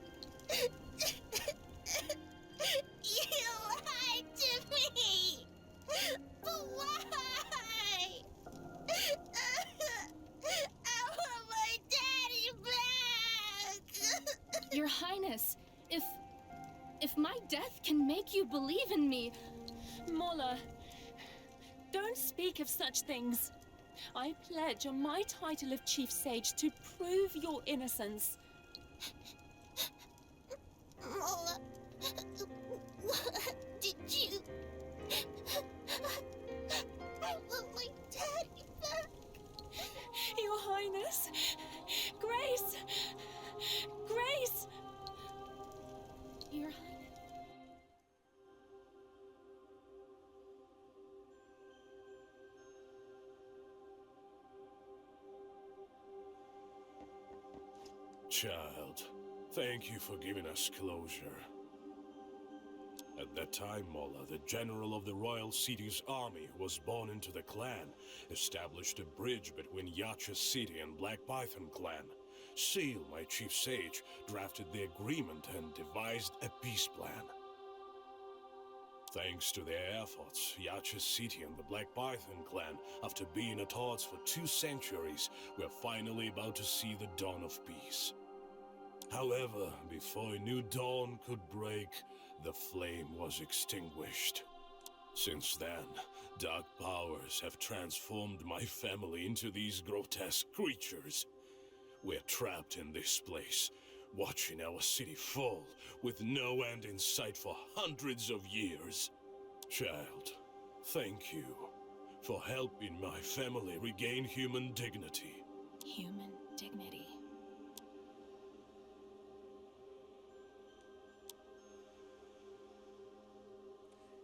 You lied to me! But why? I want my daddy back! Your Highness, if my death can make you believe in me, Mola, don't speak of such things. I pledge on my title of Chief Sage to prove your innocence. Mola, what did you... I want my daddy back. Your Highness! Grace! Grace! Your Highness. Child, thank you for giving us closure. At that time, Mola, the general of the royal city's army, was born into the clan, established a bridge between Yacha City and Black Python clan. Seal, my chief sage, drafted the agreement and devised a peace plan. Thanks to their efforts, Yacha City and the Black Python clan, after being at odds for 2 centuries, were finally about to see the dawn of peace. However, before a new dawn could break, the flame was extinguished. Since then, dark powers have transformed my family into these grotesque creatures. We're trapped in this place, watching our city fall, with no end in sight for hundreds of years. Child, thank you for helping my family regain human dignity. Human dignity.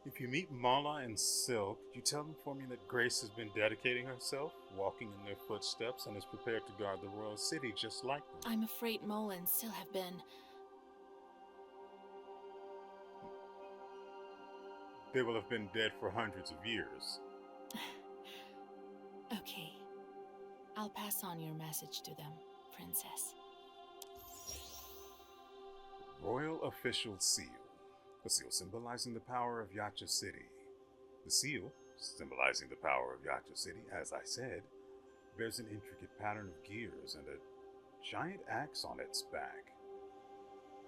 If you meet Mala and Silk, could you tell them for me that Grace has been dedicating herself, walking in their footsteps, and is prepared to guard the royal city just like them? I'm afraid Mola and Sil have been. They will have been dead for hundreds of years. Okay. I'll pass on your message to them, Princess. Royal Official Seal. The seal symbolizing the power of Yacha City. The seal, symbolizing the power of Yacha City, as I said, bears an intricate pattern of gears and a giant axe on its back.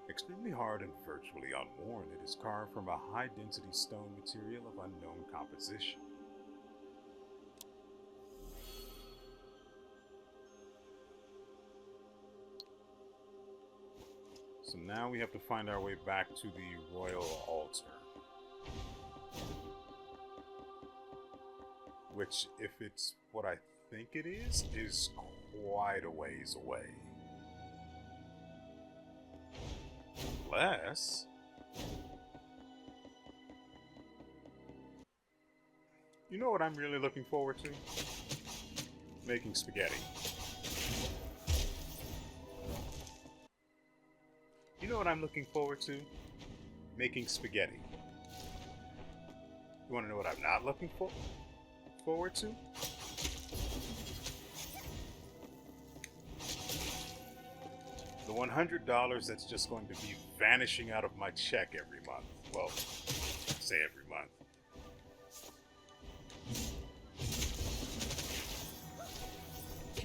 Extremely hard and virtually unworn, it is carved from a high-density stone material of unknown composition. So now we have to find our way back to the royal altar. Which, if it's what I think it is quite a ways away. Unless... You know what I'm really looking forward to? Making spaghetti. You know what I'm looking forward to? Making spaghetti. You want to know what I'm not looking forward to? The $100 that's just going to be vanishing out of my check every month. Well, say every month.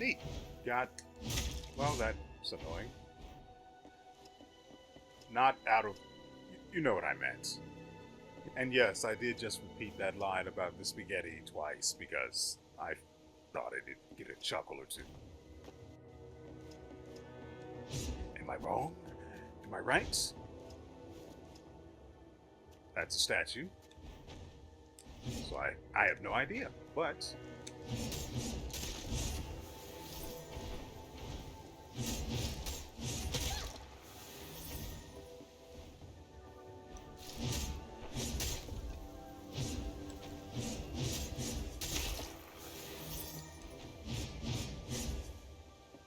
Neat. Got, well, that It's annoying. Not out of... You know what I meant. And yes, I did just repeat that line about the spaghetti twice because I thought I'd get a chuckle or two. Am I wrong? Am I right? That's a statue. So I have no idea, but...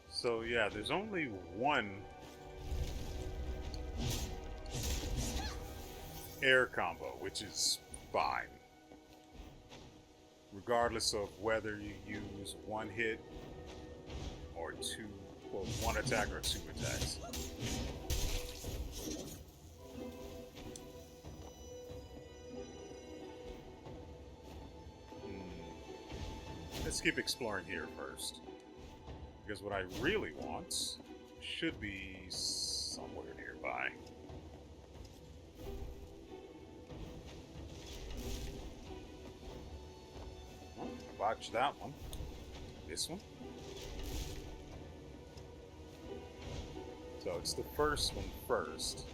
So yeah, there's only one air combo, which is fine. Regardless of whether you use one hit or two, well, one attack or two attacks. Let's keep exploring here first. Because what I really want should be somewhere nearby. Well, watch that one. This one. So it's the first one first.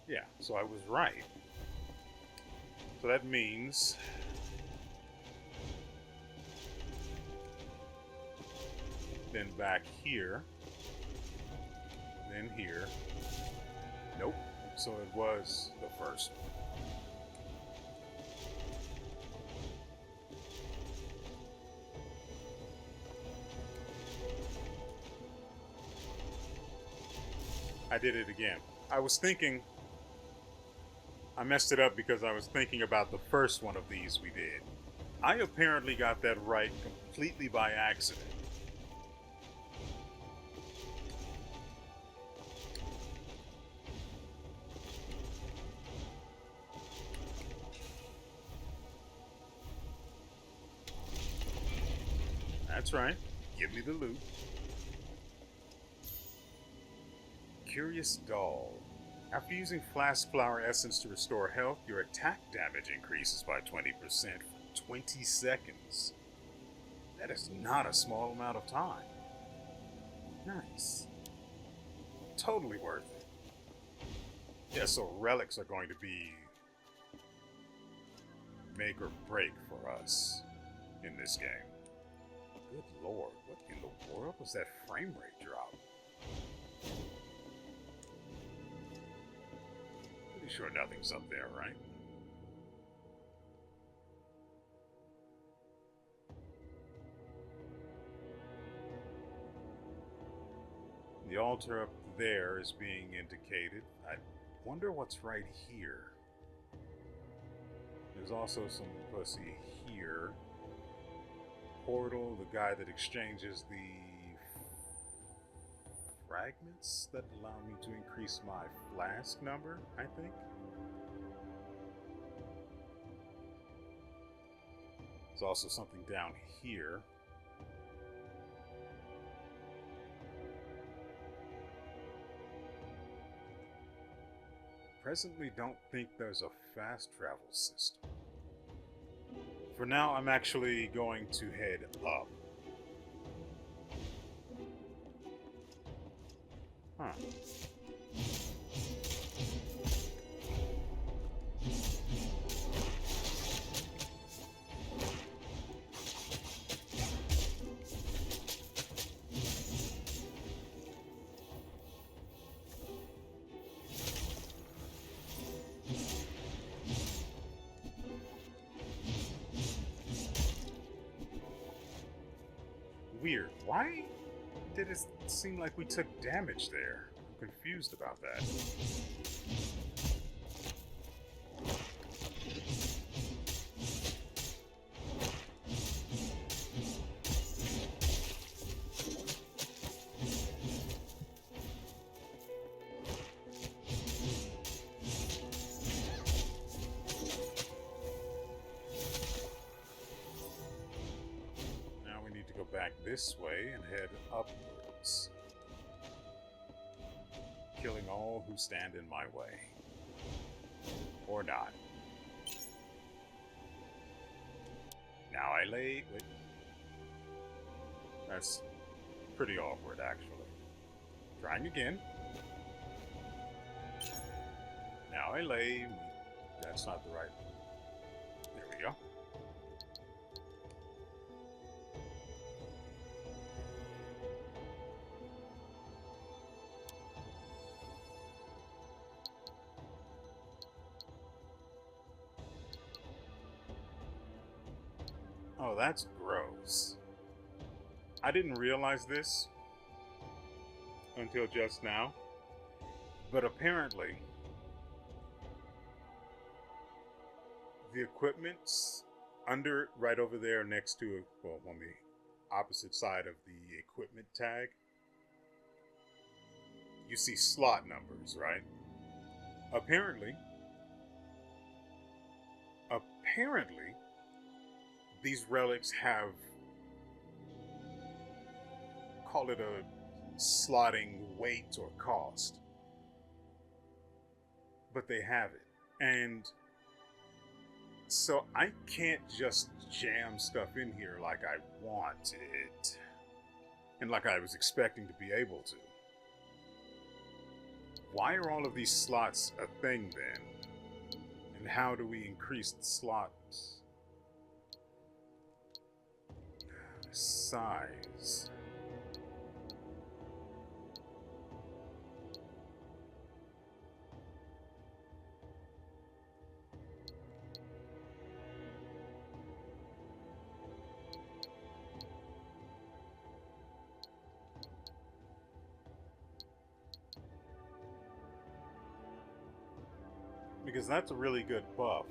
Yeah, so I was right. So that means then back here, then here. Nope. So it was the first one. I did it again. I was thinking... I messed it up because I was thinking about the first one of these we did. I apparently got that right completely by accident. That's right. Give me the loot. Curious doll. After using Flask Flower Essence to restore health, your attack damage increases by 20% for 20 seconds. That is not a small amount of time. Nice. Totally worth it. Yeah, so relics are going to be make or break for us in this game. Good lord, what in the world was that frame rate drop? Pretty sure nothing's up there, right? The altar up there is being indicated. I wonder what's right here. There's also some pussy here. Portal, the guy that exchanges the fragments that allow me to increase my flask number, I think. There's also something down here. Presently don't think there's a fast travel system. For now, I'm actually going to head up. Huh. Weird. Why did it seem like we took damage there? I'm confused about that. Back this way and head upwards, killing all who stand in my way. Or not. Now I lay... Wait. That's pretty awkward, actually. Trying again. Now I lay... That's not the right... There we go. Oh, that's gross. I didn't realize this until just now, but apparently the equipment's under, right over there next to, well, on the opposite side of the equipment tag, you see slot numbers, right? Apparently, these relics have, call it a slotting weight or cost, but they have it. And so I can't just jam stuff in here like I want it, and like I was expecting to be able to. Why are all of these slots a thing then? And how do we increase the slots? Size. Because that's a really good buff.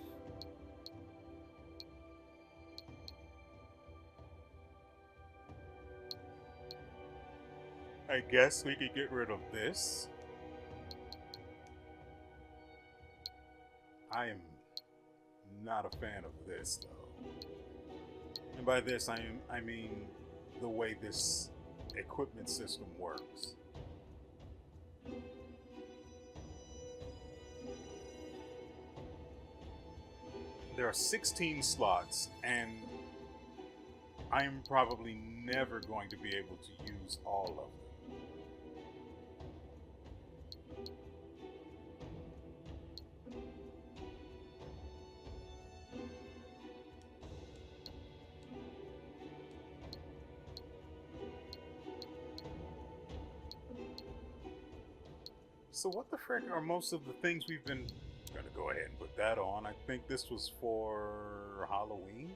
I guess we could get rid of this. I am not a fan of this, though. And by this, I mean the way this equipment system works. There are 16 slots, and I am probably never going to be able to use all of them. So what the frick are most of the things we've been... I'm gonna go ahead and put that on. I think this was for Halloween.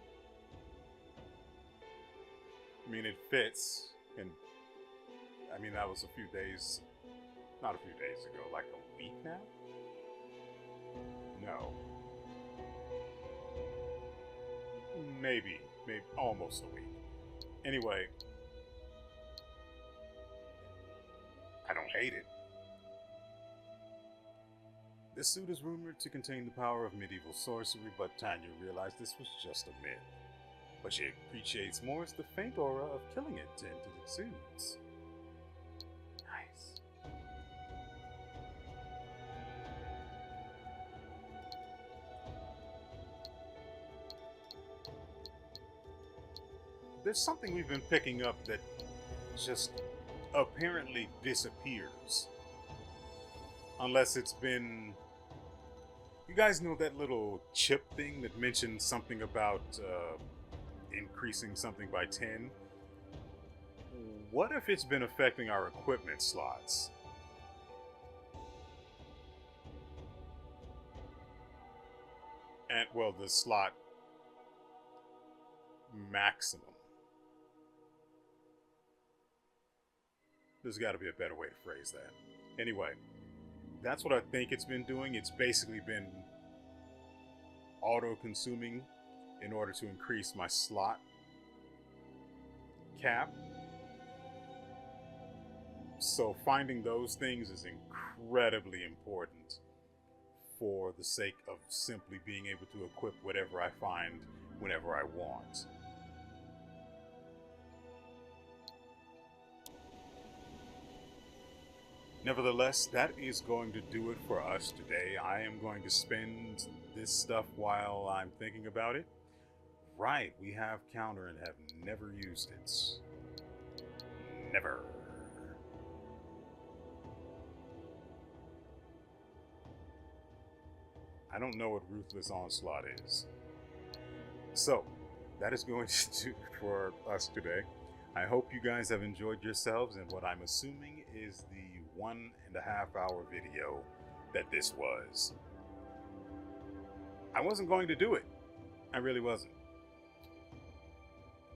I mean, it fits, and I mean, that was a few days, not a few days ago, like a week now? No. Maybe almost a week. Anyway, I don't hate it. This suit is rumored to contain the power of medieval sorcery, but Tania realized this was just a myth. What she appreciates more is the faint aura of killing it tint it exudes. Nice. There's something we've been picking up that just apparently disappears. Unless it's been... You guys know that little chip thing that mentioned something about increasing something by 10? What if it's been affecting our equipment slots? And, well, the slot maximum. There's got to be a better way to phrase that. Anyway, that's what I think it's been doing. It's basically been auto-consuming in order to increase my slot cap. So finding those things is incredibly important for the sake of simply being able to equip whatever I find whenever I want. Nevertheless, that is going to do it for us today. I am going to spend this stuff while I'm thinking about it. Right, we have counter and have never used it. Never. I don't know what Ruthless Onslaught is. So, that is going to do it for us today. I hope you guys have enjoyed yourselves and what I'm assuming is the 1.5 hour video that this was. I wasn't going to do it. I really wasn't.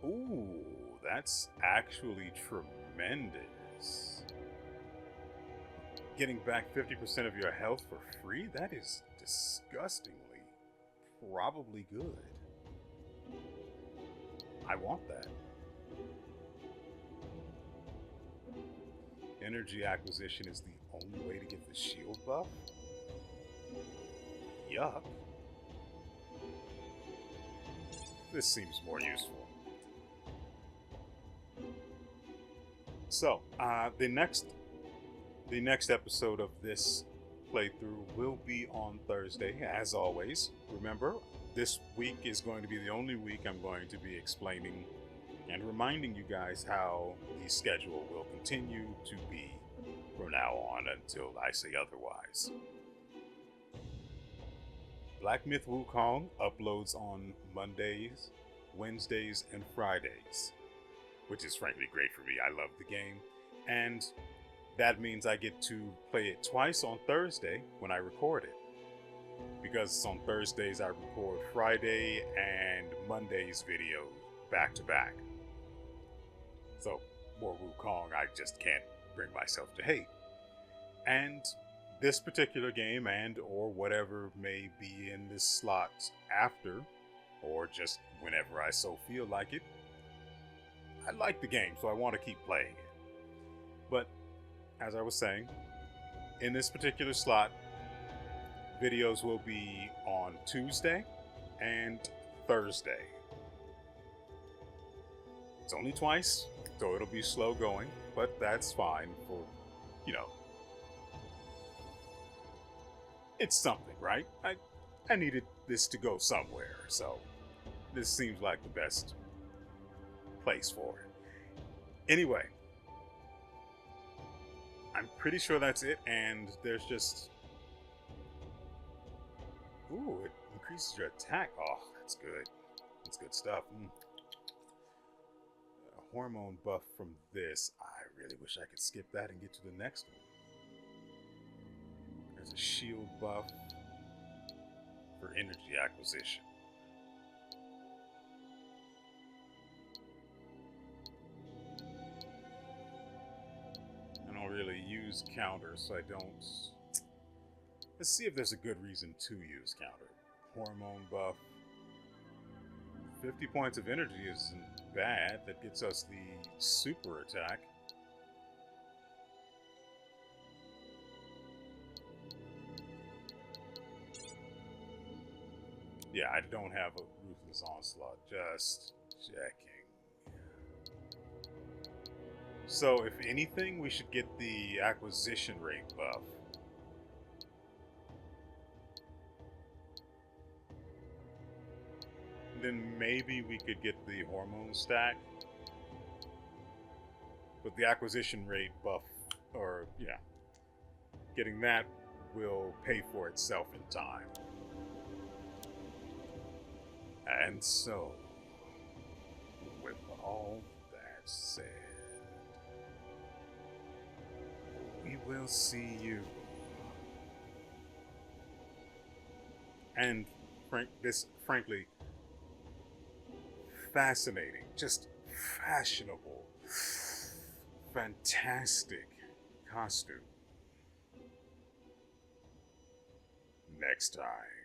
Ooh, that's actually tremendous. Getting back 50% of your health for free? That is disgustingly probably good. I want that. Energy acquisition is the only way to get the shield buff? Yuck. This seems more useful. So, the next episode of this playthrough will be on Thursday, as always. Remember, this week is going to be the only week I'm going to be explaining and reminding you guys how the schedule will continue to be from now on until I say otherwise. Black Myth Wukong uploads on Mondays, Wednesdays, and Fridays, which is frankly great for me. I love the game, and that means I get to play it twice on Thursday when I record it. Because on Thursdays I record Friday and Monday's video back to back. So, more Wukong I just can't bring myself to hate. And this particular game and or whatever may be in this slot after, or just whenever I so feel like it, I like the game, so I want to keep playing it. But, as I was saying, in this particular slot, videos will be on Tuesday and Thursday. It's only twice, so it'll be slow going, but that's fine for, you know, it's something, right? I needed this to go somewhere, so this seems like the best place for it. Anyway, I'm pretty sure that's it, and there's just... Ooh, it increases your attack. Oh, that's good. That's good stuff. A hormone buff from this. I really wish I could skip that and get to the next one. There's a shield buff for energy acquisition. I don't really use counters, so I don't... Let's see if there's a good reason to use counter. Hormone buff. 50 points of energy isn't bad. That gets us the super attack. Yeah, I don't have a Ruthless Onslaught. Just checking. So, if anything, we should get the acquisition rate buff. Then maybe we could get the hormone stack. But the acquisition rate buff, or yeah, getting that will pay for itself in time. And so, with all that said, we will see you. And frankly, fascinating, just fashionable, fantastic costume. Next time.